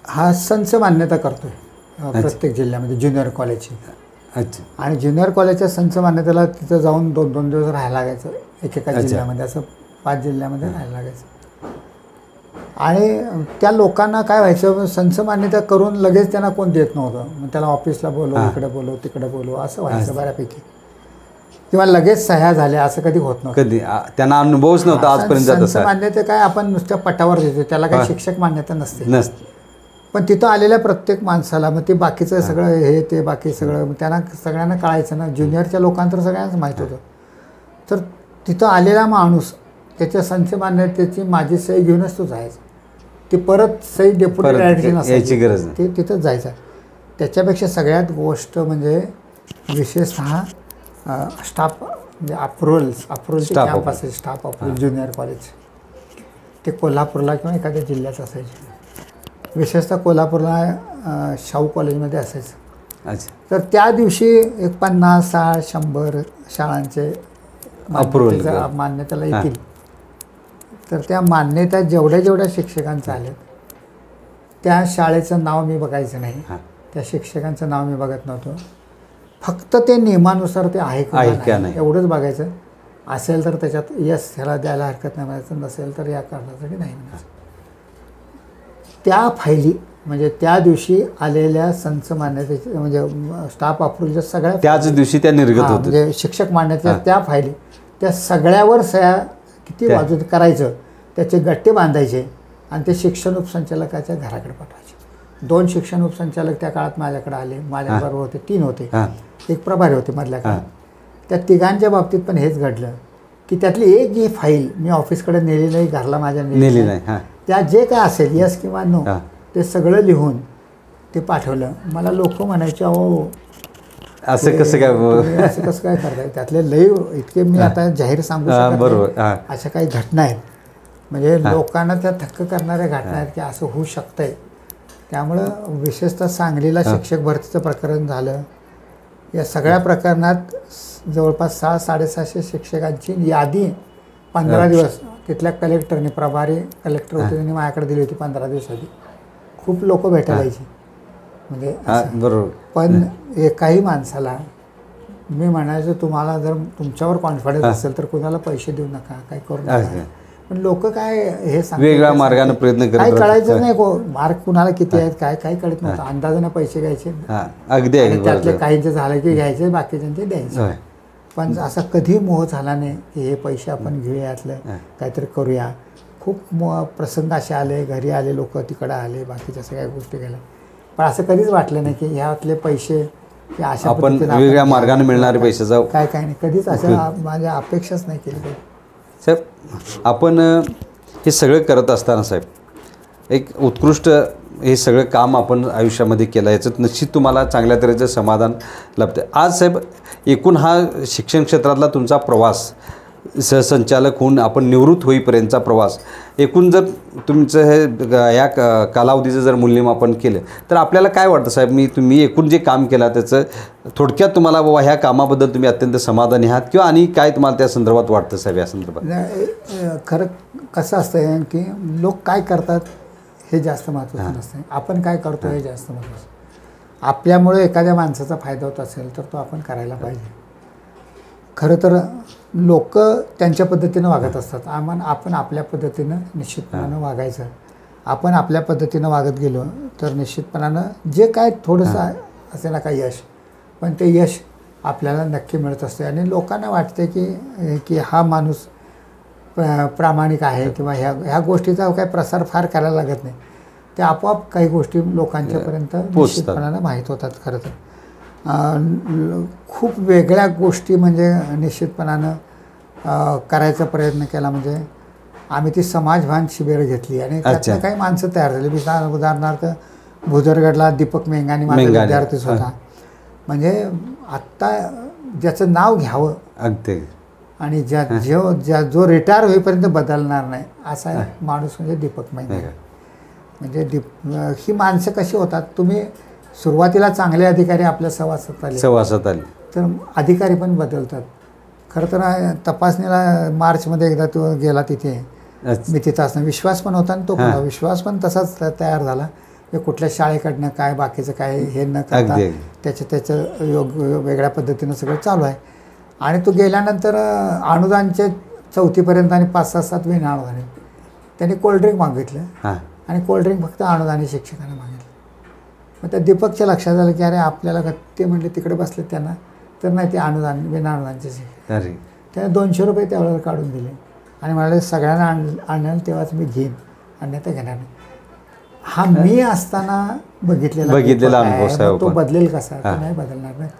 हा संच मान्यता करतोय प्रत्येक जिल्ह्यामध्ये ज्युनियर कॉलेजची. अच्छा. आणि ज्युनियर कॉलेजच्या संच मान्यतेला तिथं जाऊन 2-2 दिवस राहायला लागायचं एकेका जिल्ह्यामध्ये, असं 5 जिल्ह्यामध्ये राहायला लागायचं. आणि त्या लोकांना काय व्हायचं, संच मान्यता करून लगेच त्यांना कोण देत नव्हतं. मग त्याला ऑफिसला बोलव, इकडे बोलव, तिकडे बोलव असं व्हायचं बऱ्यापैकी, किंवा लगेच सह्या झाल्या असं कधी होत नव्हतं. कधी त्यांना अनुभवच नव्हता आजपर्यंत. संच मान्यता काय आपण नुसत्या पटावर देतो, त्याला काही शिक्षक मान्यता नसते. पण तिथं आलेल्या प्रत्येक माणसाला मग ते बाकीचं सगळं हे ते बाकी सगळं मग त्यांना सगळ्यांना कळायचं ना. ज्युनियरच्या लोकांना तर सगळ्यांनाच माहीत होतं. तर तिथं आलेला माणूस त्याच्या संच मान्यतेची माझी सही घेऊनच तो जायचा. ते परत सही डेप्युटी डायरेक्टर यायची गरज नाही, ते तिथंच जायचं. त्याच्यापेक्षा सगळ्यात गोष्ट म्हणजे विशेषतः स्टाफ म्हणजे अप्रुव्हलचे कॅम्प असायचे, स्टाफ अप्रुव्हल ज्युनियर कॉलेज ते कोल्हापूरला किंवा एखाद्या जिल्ह्यात असायचे. विशेषतः कोल्हापूरला शाहू कॉलेजमध्ये असायचं. अच्छा. तर त्या दिवशी एक 50, 60, 100 शाळांचे मान्यतेला येतील. तर त्या मान्यता जेवढ्या शिक्षकांचं आले त्या शाळेचं नाव मी बघायचं नाही, त्या शिक्षकांचं नाव मी बघत नव्हतो. फक्त ते नियमानुसार ते आहे का नाही एवढंच बघायचं. असेल तर त्याच्यात यस ह्याला द्यायला हरकत नाही म्हणायचं, नसेल तर या कारणासाठी नाही म्हणायचं. त्या फायली म्हणजे त्या दिवशी आलेल्या संच मान्यतेचे म्हणजे स्टाफ अप्रूव्हलच्या सगळ्या त्याच दिवशी त्या निर्गत होत्या, म्हणजे शिक्षक मान्यतेच्या त्या फायली त्या सगळ्यावर सह्या किती वाजून करायचं त्याचे गट्टे बांधायचे आणि ते शिक्षण उपसंचालकाच्या घराकडे पाठवायचे. 2 शिक्षण उपसंचालक त्या काळात माझ्याकडे आले, माझ्याबरोबर होते 3 होते, एक प्रभारी होते मधल्या काळात. त्या तिघांच्या बाबतीत पण हेच घडलं की त्यातली एक जी फाईल मी ऑफिसकडे नेली नाही, घरला माझ्या नेली नाही, त्या जे काय असेल यस किंवा नो ते सगळं लिहून ते पाठवलं. मला लोक म्हणायचे अहो असं कसं काय करताय, त्यातले लय इतके मी आता जाहीर सांगू शकत नाही. अशा काही घटना आहेत म्हणजे लोकांना त्या थक्क करणाऱ्या घटना आहेत की असं होऊ शकतंय. त्यामुळं विशेषतः सांगलीला शिक्षक भरतीचं प्रकरण झालं. या सगळ्या प्रकरणात जवळपास 600-650 शिक्षकांची यादी 15 दिवस तिथल्या कलेक्टरने, प्रभारी कलेक्टर होते त्यांनी माझ्याकडे दिली होती 15 दिवस आधी. खूप लोक भेटायला यायची म्हणजे बरोबर. पण एकाही माणसाला मी म्हणायचं तुम्हाला जर तुमच्यावर कॉन्फिडन्स असेल तर कुणाला पैसे देऊ नका, काही करू नका. पण लोक काय हे वेगळ्या मार्गाने प्रयत्न करतात, काय कळायचं नाही मार्क कुणाला किती आहेत काय कळत नव्हतं. अंदाजाने पैसे घ्यायचे, अगदी त्यातले काहींचे झाले की घ्यायचे, बाकीच्यांचे द्यायचे. पण असा कधी मोह झाला नाही की हे पैसे आपण घेऊया, यातलं काहीतरी करूया. खूप प्रसंग असे आले, घरी आले लोक, तिकडं आले, बाकीच्या सगळ्या गोष्टी केल्या. पण असं कधीच वाटलं नाही की ह्यातले पैसे अशा आपण वेगळ्या मार्गाने मिळणारे पैशाचा काय नाही, कधीच असं माझ्या अपेक्षाच नाही केली. साहेब आपण हे सगळं करत असताना साहेब एक उत्कृष्ट हे सगळं काम आपण आयुष्यामध्ये केलं, याचं निश्चित तुम्हाला चांगल्या तऱ्हेचं समाधान लाभतं. आज साहेब एकूण हा शिक्षण क्षेत्रातला तुमचा प्रवास, सहसंचालक होऊन आपण निवृत्त होईपर्यंतचा प्रवास, एकूण जर तुमचं हे या कालावधीचं जर मूल्यमापन केलं तर आपल्याला काय वाटतं साहेब? तुम्ही एकूण जे काम केलं त्याचं थोडक्यात तुम्हाला बाबा ह्या कामाबद्दल तुम्ही अत्यंत समाधानी आहात किंवा आणि काय तुम्हाला त्या संदर्भात वाटतं साहेब? या संदर्भात खरं कसं असतं की लोक काय करतात हे जास्त महत्त्वाचं नसतं, आपण काय करतो हे जास्त महत्त्वाचं. आपल्यामुळे एखाद्या माणसाचा फायदा होत असेल तर तो आपण करायला पाहिजे. खरं तर लोक त्यांच्या पद्धतीनं वागत असतात, आपण आपल्या पद्धतीनं निश्चितपणानं वागायचं. आपण आपल्या पद्धतीनं वागत गेलो तर निश्चितपणानं जे काय थोडंसं असे ना काय यश, पण ते यश आपल्याला नक्की मिळत असते आणि लोकांना वाटते की हा माणूस प्रामाणिक आहे किंवा ह्या गोष्टीचा काही प्रसार फार करायला लागत नाही, ते आपोआप काही गोष्टी लोकांच्यापर्यंत निश्चितपणानं माहीत होतात. खरं तर खूप वेगळ्या गोष्टी म्हणजे निश्चितपणानं करायचा प्रयत्न केला. म्हणजे आम्ही ती समाजभान शिबिरं घेतली आणि त्यातनं काही माणसं तयार झाली. उदाहरणार्थ भुदरगडला दीपक मेंगानी माझा विद्यार्थीच होता. म्हणजे आत्ता ज्याचं नाव घ्यावं अगदी आणि जो रिटायर होईपर्यंत बदलणार नाही असा माणूस म्हणजे दीपक मेंगानी. म्हणजे ही माणसं कशी होतात, तुम्ही सुरुवातीला चांगले अधिकारी आपल्या सभासदात आले तर अधिकारी पण बदलतात. खरं तर तपासणीला मार्चमध्ये एकदा तो गेला तिथे, मी तिथं असताना विश्वास पण होता आणि तो पण विश्वास पण तसाच तयार झाला की कुठल्या शाळेकडनं काय बाकीचं काय हे न करता त्याचं वेगळ्या पद्धतीनं सगळं चालू आहे. आणि तो गेल्यानंतर अनुदानचे 4थीपर्यंत आणि 5-6-7 अनुदान त्यांनी कोल्ड्रिंक मागितलं आणि कोल्ड्रिंक फक्त अनुदानी शिक्षकांना मागितलं. मग त्या दीपकच्या लक्षात आलं की अरे आपल्याला ते म्हणले तिकडे बसले त्यांना तर नाही, ते अनुदानचे शिक्षक. त्याने 200 रुपये त्यावेळेला काढून दिले आणि म्हणाले सगळ्यांना आणलं तेव्हाच मी घेईन, अन्यथा घेणार नाही. हा मी असताना बघितलेला अनुभव, तो बदलेल कसा? तो नाही बदलणार नाही.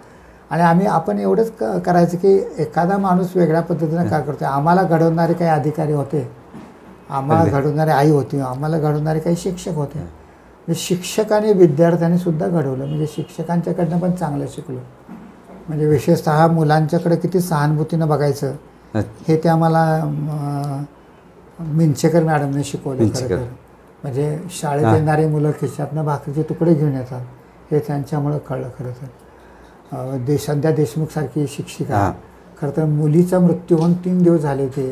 आणि आपण एवढंच करायचं की एखादा माणूस वेगळ्या पद्धतीनं काय करतो. आम्हाला घडवणारे काही अधिकारी होते, आम्हाला घडवणारे आई होती, आम्हाला घडवणारे काही शिक्षक होते. शिक्षकांनी विद्यार्थ्यांनी सुद्धा घडवलं. म्हणजे शिक्षकांच्याकडनं पण चांगलं शिकलो. म्हणजे विशेषतः मुलांच्याकडे किती सहानुभूतीनं बघायचं हे ते आम्हाला मिंचेकर मॅडमने शिकवलं. खरं तर म्हणजे शाळेत येणारी मुलं खिशातनं भाकरीचे तुकडे घेऊन येतात हे त्यांच्यामुळं कळलं. खरं तर संध्या देशमुखसारखी शिक्षिका, खरं तर मुलीचा मृत्यू होऊन 3 दिवस झाले होते,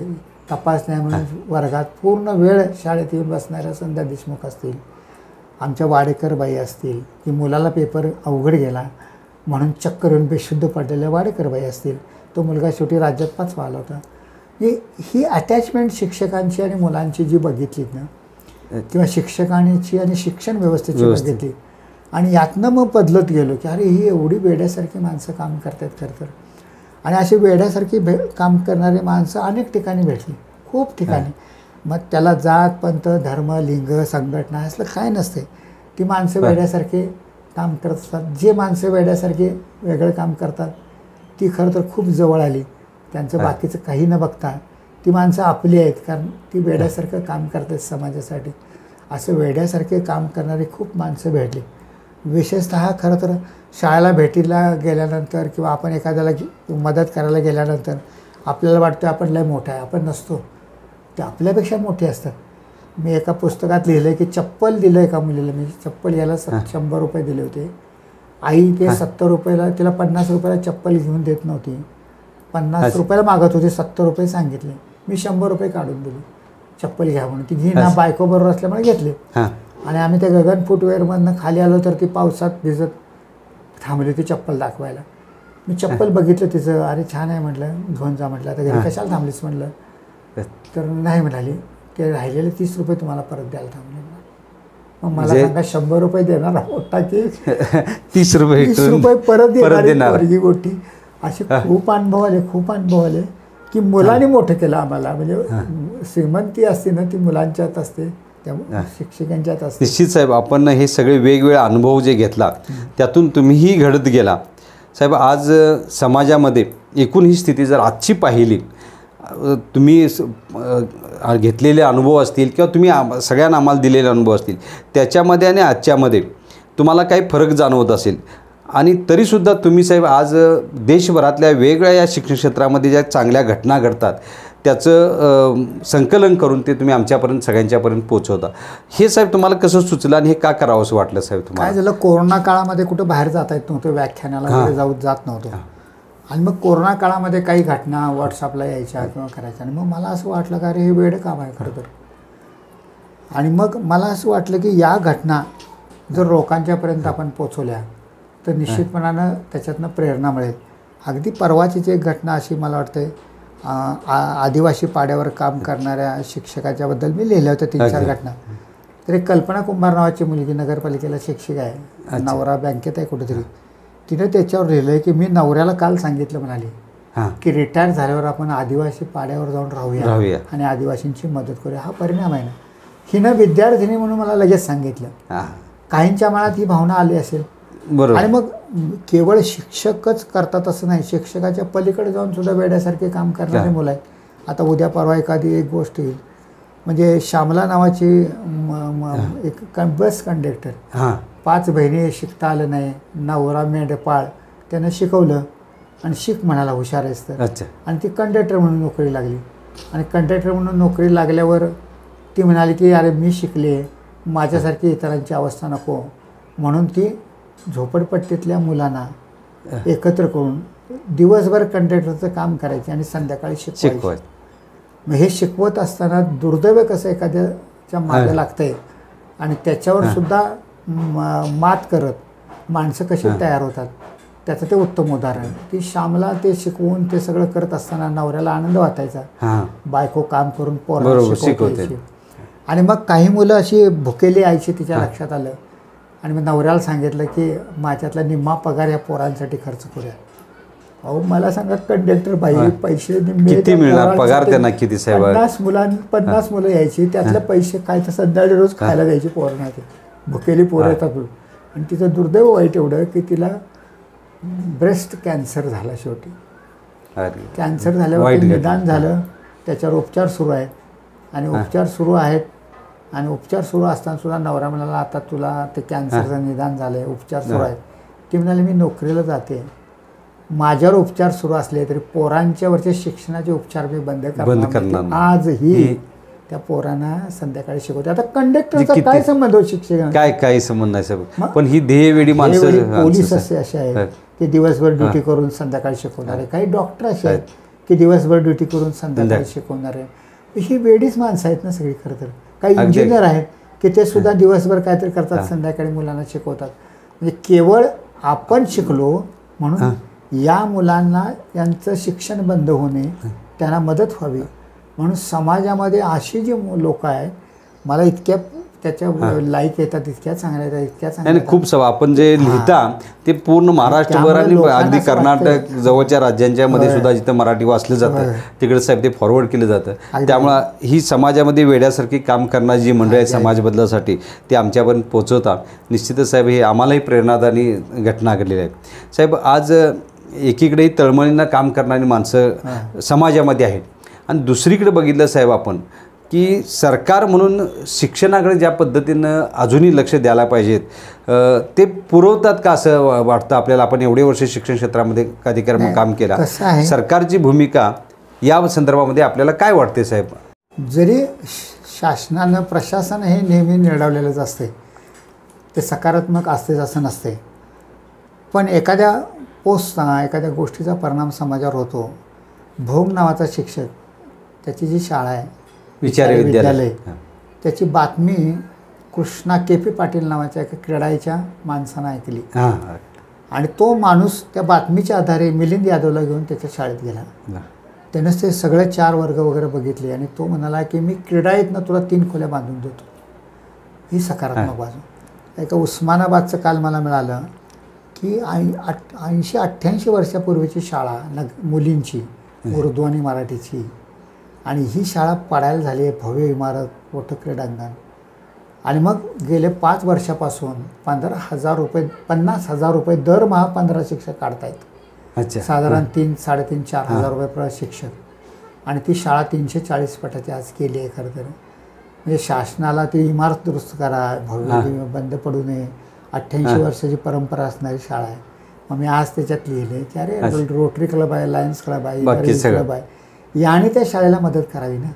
तपासण्या म्हणून वर्गात पूर्ण वेळ शाळेत येऊन बसणाऱ्या संध्या देशमुख असतील, आमच्या वाडेकर बाई असतील, की मुलाला पेपर अवघड गेला म्हणून चक्कर येऊन बेशुद्ध पडलेल्या वाडेकर बाई असतील, तो मुलगा शेवटी राज्यात 5वा आला होता. ही अटॅचमेंट शिक्षकांची आणि मुलांची जी बघितलीत ना, किंवा शिक्षकांची आणि शिक्षण व्यवस्थेची बघितली आणि यातनं मग बदलत गेलो की अरे ही एवढी वेड्यासारखी माणसं काम करतात. खरं तर आणि अशी वेड्यासारखी काम करणारी माणसं अनेक ठिकाणी भेटली, खूप ठिकाणी. मग त्याला जात पंथ धर्म लिंग संघटना असलं काय नसते. ती माणसं वेड्यासारखे काम करत असतात. जे माणसं वेड्यासारखे वेगळं काम करतात ती खरं तर खूप जवळ आली. त्यांचं बाकीचं काही न बघता ती माणसं आपली आहेत, कारण ती वेड्यासारखं काम करतात समाजासाठी. असं वेड्यासारखे काम करणारी खूप माणसं भेटली. विशेषतः खरं तर शाळेला भेटीला गेल्यानंतर किंवा आपण एखाद्याला मदत करायला गेल्यानंतर आपल्याला वाटतं आपण लय मोठं आहे, आपण नसतो. ते आपल्यापेक्षा मोठे असतात. मी एका पुस्तकात लिहिलं आहे की चप्पल दिलं एका मुलीला, मी चप्पल याला 100 रुपये दिले होते. आई ते 70 रुपयाला, तिला 50 रुपयाला चप्पल घेऊन देत नव्हती, 50 रुपयाला मागत होती, 70 रुपये सांगितले. मी 100 रुपये काढून दिले चप्पल घ्या म्हणून. ती घेणं बायकोबरोबर असल्यामुळे घेतले. आणि आम्ही त्या गगन फुटवेअरमधनं खाली आलो तर ती पावसात भिजत थांबली ती चप्पल दाखवायला. मी चप्पल बघितलं तिचं, अरे छान आहे म्हटलं, घेऊन जा म्हटलं. आता घरी कशाला थांबलीस म्हटलं, तर नाही म्हणाली ते राहिलेले 30 रुपये तुम्हाला परत द्यायला थांबले. मग मला सांगा 100 रुपये देणार मोठा की 30 रुपये परत देणार ही गोष्टी. असे खूप अनुभव आले की मुलांनी मोठं केलं आम्हाला. म्हणजे श्रीमंती असते ना ती मुलांच्यात असते, त्या शिक्षकांच्यात असते. निश्चित साहेब, आपण हे सगळे वेगवेगळे अनुभव जे घेतला त्यातून तुम्हीही घडत गेला. साहेब आज समाजामध्ये एकूण ही स्थिती जर आजची पाहिली, तुम्ही घेतलेले अनुभव असतील किंवा तुम्ही सगळ्यांना आम्हाला दिलेले अनुभव असतील त्याच्यामध्ये आणि आजच्यामध्ये तुम्हाला काही फरक जाणवत असेल आणि तरीसुद्धा तुम्ही साहेब आज देशभरातल्या वेगवेगळ्या या शिक्षण क्षेत्रामध्ये ज्या चांगल्या घटना घडतात त्याचं संकलन करून ते तुम्ही आमच्यापर्यंत सगळ्यांच्यापर्यंत पोहोचवता. हे साहेब तुम्हाला कसं सुचलं आणि हे का करावं असं वाटलं साहेब तुम्हाला? काय झालं, कोरोना काळामध्ये कुठं बाहेर जाता येत नव्हतं, व्याख्यानाला वगैरे जात नव्हतं. आणि मग कोरोना काळामध्ये काही घटना व्हॉट्सअपला यायच्या किंवा करायच्या आणि मग मला असं वाटलं का अरे हे वेळ काम आहे खरं तर. आणि मग मला असं वाटलं की या घटना जर लोकांच्यापर्यंत आपण पोचवल्या तर निश्चितपणानं त्याच्यातनं प्रेरणा मिळेल. अगदी परवाचीच एक घटना अशी मला वाटते, आदिवासी पाड्यावर काम करणाऱ्या शिक्षकाच्याबद्दल मी लिहिलं होतं 3-4 घटना. तर एक कल्पना कुंभार नावाची मुलगी नगरपालिकेला शिक्षिका आहे, नवरा बँकेत आहे कुठेतरी. तिने त्याच्यावर लिहिलं आहे की मी नवऱ्याला काल सांगितलं म्हणाली की रिटायर झाल्यावर आपण आदिवासी पाड्यावर जाऊन राहूया आणि आदिवासींची मदत करूया. हा परिणाम आहे ना. हिनं विद्यार्थिनी म्हणून मला लगेच सांगितलं. काहींच्या मनात ही भावना आली असेल. बरोबर. आणि मग केवळ शिक्षकच करतात असं नाही, शिक्षकाच्या पलीकडे जाऊन सुद्धा वेड्यासारखे काम करणारे मुलं आहेत. आता उद्या परवा एखादी एक गोष्ट येईल, म्हणजे श्यामला नावाची एक बस कंडक्टर, 5 बहिणी शिकता आलं नाही, नवरा मेंढपाळ, त्यानं शिकवलं आणि शिक म्हणाला हुशार आहेस तर. आणि ती कंडक्टर म्हणून नोकरी लागली. आणि कंडक्टर म्हणून नोकरी लागल्यावर ती म्हणाली की अरे मी शिकले, माझ्यासारखी इतरांची अवस्था नको, म्हणून ती झोपडपट्टीतल्या मुलांना एकत्र करून दिवसभर कंडक्टरचं काम करायचे आणि संध्याकाळी शिकवायचे. मग हे शिकवत असताना दुर्दैव कसं एखाद्याच्या मागे लागतंय आणि त्याच्यावर सुद्धा मात करत माणसं कशी तयार होतात त्याचं ते उत्तम उदाहरण. ती श्यामला ते शिकवून ते सगळं करत असताना नवऱ्याला आनंद वाटायचा, बायको काम करून पोरांना शिकवायची. आणि मग काही मुलं अशी भुकेली यायची तिच्या लक्षात आलं आणि मग नवऱ्याला सांगितलं की माझ्यातला निम्मा पगार या पोरांसाठी खर्च करूया. अहो मला सांगा, कंडक्टर बाई पैसे किती मिळणार पगार त्यांना किती साहेब? 50 मुलं यायची, त्यातले पैसे काय तर संध्याकाळी रोज खायला द्यायची पोरांना. ते भुकेली पोरं येतात. आणि तिचं दुर्दैव वाईट एवढं की तिला ब्रेस्ट कॅन्सर झाला शेवटी. कॅन्सर झाल्यावर निदान झालं, त्याच्यावर उपचार सुरू आहेत आणि उपचार सुरू आहेत. आणि उपचार सुरू असताना सुद्धा नवरा म्हणाला आता तुला ते कॅन्सरचं निदान झालं आहे, उपचार सुरू आहेत. ती म्हणाली मी नोकरीला जाते, माझ्यावर उपचार सुरू असले तरी पोरांच्यावरचे शिक्षणाचे उपचार मी बंद करणार. आजही त्या पोरांना संध्याकाळी शिकवते. आता कंडक्टरचा काय संबंध हो शिक्षक? काही संबंध नाही साहेब. पण ही ध्येयवेडी माणसं, पोलीस असे आहेत की दिवसभर ड्युटी करून संध्याकाळी शिकवणारे, काही डॉक्टर असे आहेत की दिवसभर ड्युटी करून संध्याकाळी शिकवणारे. ही वेडीच माणसं आहेत ना सगळी खरं तर. काही इंजिनियर आहेत की ते सुद्धा दिवसभर काहीतरी करतात, संध्याकाळी मुलांना शिकवतात. म्हणजे केवळ आपण शिकलो म्हणून या मुलांना यांचं शिक्षण बंद होणे, त्यांना मदत व्हावी म्हणून समाजामध्ये अशी जी लोक आहेत, मला इतक्या त्याच्या लाईक येतात, इतक्या चांगल्या येतात, इतक्या चांगल्या. खूप सवय आपण जे लिहिता ते पूर्ण महाराष्ट्रभर आणि अगदी कर्नाटक जवळच्या राज्यांच्या मध्ये सुद्धा जिथं मराठी वाचलं जातं तिकडे साहेब ते फॉरवर्ड केलं जातं. त्यामुळं ही समाजामध्ये वेड्यासारखी काम करणारी जी मंडळी आहेत समाज बदलासाठी ते आमच्यापर्यंत पोहोचवता. निश्चितच साहेब हे आम्हालाही प्रेरणादायी घटना घडलेल्या आहेत. साहेब आज एकीकडेही तळमळीनं काम करणारी माणसं समाजामध्ये आहेत आणि दुसरीकडे बघितलं साहेब आपण की सरकार म्हणून शिक्षणाकडे ज्या पद्धतीनं अजूनही लक्ष द्यायला पाहिजेत ते पुरवतात का असं वाटतं आपल्याला? आपण एवढे वर्ष शिक्षण क्षेत्रामध्ये कार्यक्रम काम केला, सरकारची भूमिका या संदर्भामध्ये आपल्याला काय वाटते साहेब? जरी शासनानं प्रशासन हे नेहमी निवडलेलंच असते, ते सकारात्मक असतेच असं नसते, पण एखाद्या पोस्टचा एखाद्या गोष्टीचा परिणाम समाजावर होतो. भोग नावाचा शिक्षक, त्याची जी शाळा आहे विचारे विद्यालय, त्याची बातमी कृष्णा के.पी. पाटील नावाच्या एका क्रीडाईच्या माणसानं ऐकली आणि तो माणूस त्या बातमीच्या आधारे मिलिंद यादवला घेऊन त्याच्या शाळेत गेला. त्यानंच ते सगळे 4 वर्ग वगैरे बघितले आणि तो म्हणाला की मी क्रीडाईतनं तुला 3 खोल्या बांधून देतो. ही सकारात्मक बाजू. एका उस्मानाबादचं काल मला मिळालं की 80-88 वर्षापूर्वीची शाळा मुलींची, उर्दू आणि मराठीची, आणि ही शाळा पडायला झाली आहे, भव्य इमारत, मोठं क्रीडांगण. आणि मग गेले 5 वर्षापासून 50,000 रुपये दरमहा 15 शिक्षक काढतायत. साधारण 3-4,500 रुपये शिक्षक. आणि ती शाळा 340 फुटाची आज केली आहे खरं तर. म्हणजे शासनाला ती इमारत दुरुस्त करा, भव्य बंद पडू नये, 88 वर्षाची परंपरा असणारी शाळा आहे. मग मी आज त्याच्यात लिहिले की अरे रोटरी क्लब आहे, लायन्स क्लब आहे, क्लब आहे, याने त्या शाळेला मदत करावी ना.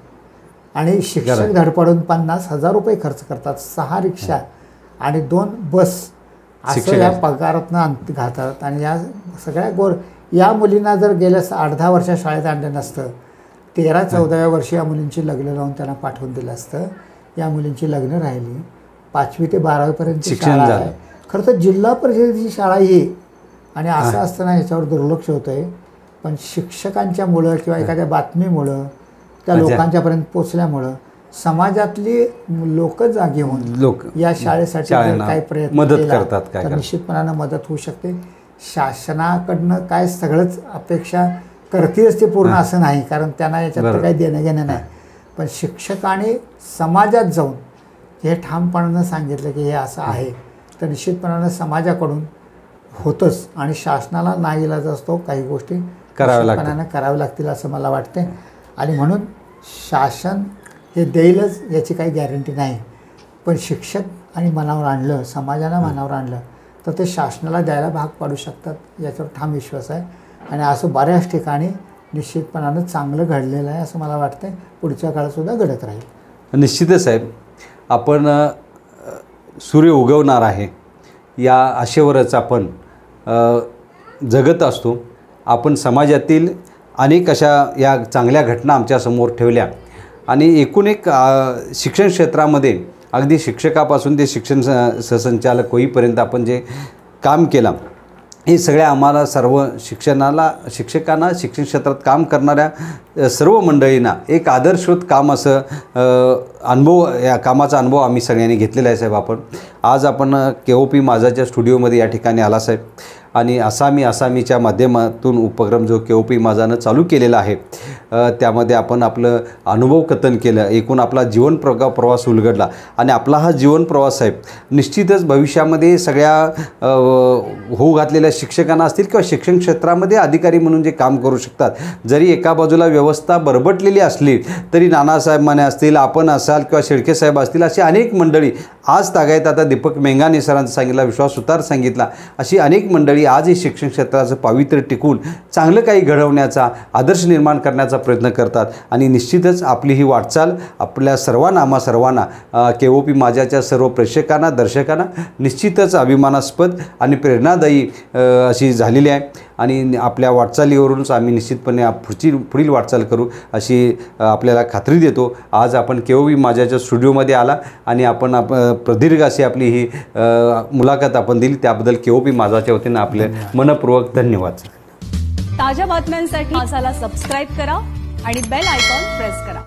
आणि शिक्षक धडपडून 50,000 रुपये खर्च करतात, 6 रिक्षा आणि 2 बस असं या पगारातनं घालतात. आणि या सगळ्या या मुलींना जर गेल्या 8-10 वर्षात शाळेत आणलं नसतं, 13-14व्या वर्षी या मुलींची लग्न लावून त्यांना पाठवून दिलं असतं. या मुलींची लग्न राहिली, 5वी ते 12वी शाळा आहे. खरं तर जिल्हा परिषदेची शाळा ही, आणि असं असताना ह्याच्यावर दुर्लक्ष होतं आहे. पण शिक्षकांच्यामुळं किंवा एखाद्या बातमीमुळं त्या लोकांच्यापर्यंत पोचल्यामुळं समाजातली लोक जागी होऊन या शाळेसाठी काही प्रयत्न मदत करतात तर निश्चितपणानं मदत होऊ शकते. शासनाकडनं काय सगळंच अपेक्षा करतीलच ते पूर्ण असं नाही, कारण त्यांना याच्यात काही देणं घेणं नाही. पण शिक्षकांनी समाजात जाऊन हे ठामपणानं सांगितलं की हे असं आहे, तर निश्चितपणानं समाजाकडून होतंच. आणि शासनाला नाईलाज असतो, काही गोष्टी कराव्या लागतील असं मला वाटते. आणि म्हणून शासन हे देईलच याची काही गॅरंटी नाही, पण शिक्षक आणि मनावर आणलं, समाजानं मनावर आणलं तर ते शासनाला द्यायला भाग पाडू शकतात, याच्यावर ठाम विश्वास आहे. आणि असं बऱ्याच ठिकाणी निश्चितपणानं चांगलं घडलेलं आहे असं मला वाटतं. पुढच्या काळातसुद्धा घडत राहील. निश्चितच साहेब, आपण सूर्य उगवणार आहे या आशेवरच आपण जगत असतो. आपण समाजातील अनेक अशा या चांगल्या घटना आमच्यासमोर ठेवल्या आणि एकूण एक शिक्षण क्षेत्रामध्ये अगदी शिक्षकापासून ते शिक्षण सहसंचालक होईपर्यंत आपण जे काम केलं, हे सगळ्या आम्हाला सर्व शिक्षकांना, शिक्षण क्षेत्रात काम करणाऱ्या सर्व मंडळींना एक आदर्शवत काम असं या कामाचा अनुभव आम्ही सगळ्यांनी घेतलेला आहे साहेब. आज आपण KOP माझाच्या स्टुडिओमध्ये या ठिकाणी आला साहेब. आणि आसामीच्या माध्यमातून उपक्रम जो KOP माझानं चालू केलेला आहे, त्यामध्ये आपण आपलं अनुभव कथन केलं, एकूण आपला जीवन प्रवास उलगडला. आणि आपला हा जीवन प्रवास साहेब निश्चितच भविष्यामध्ये सगळ्या होऊ घातलेल्या शिक्षकांना असतील किंवा शिक्षण क्षेत्रामध्ये अधिकारी म्हणून जे काम करू शकतात, जरी एका बाजूला व्यवस्था बरबटलेली असली तरी नानासाहेब माने असतील, आपण असाल किंवा शेळके साहेब असतील, अशी अनेक मंडळी आज तागायत, आता दीपक मेंगाने सरांचा सांगितला, विश्वास सुतार सांगितला, अशी अनेक मंडळी आजही शिक्षण क्षेत्राचं पावित्र्य टिकून चांगलं काही घडवण्याचा, आदर्श निर्माण करण्याचा प्रयत्न करतात. आणि निश्चितच आपली ही वाटचाल आपल्या सर्वांना KOP माझ्याच्या सर्व प्रेक्षकांना, दर्शकांना निश्चितच अभिमानास्पद आणि प्रेरणादायी अशी झालेली आहे. आणि आपल्या वाटचालीवरूनच आम्ही निश्चितपणे पुढील वाटचाल करू अशी आपल्याला खात्री देतो. आज आपण KOP माझ्याच्या स्टुडिओमध्ये आला आणि आपण प्रदीर्घ अशी आपली ही मुलाखत आपण दिली, त्याबद्दल KOP माझाच्या वतीनं आपले मनपूर्वक धन्यवाद. ताज्या बातम्यांसाठी माझाला सबस्क्राईब करा आणि बेल आयकॉन प्रेस करा.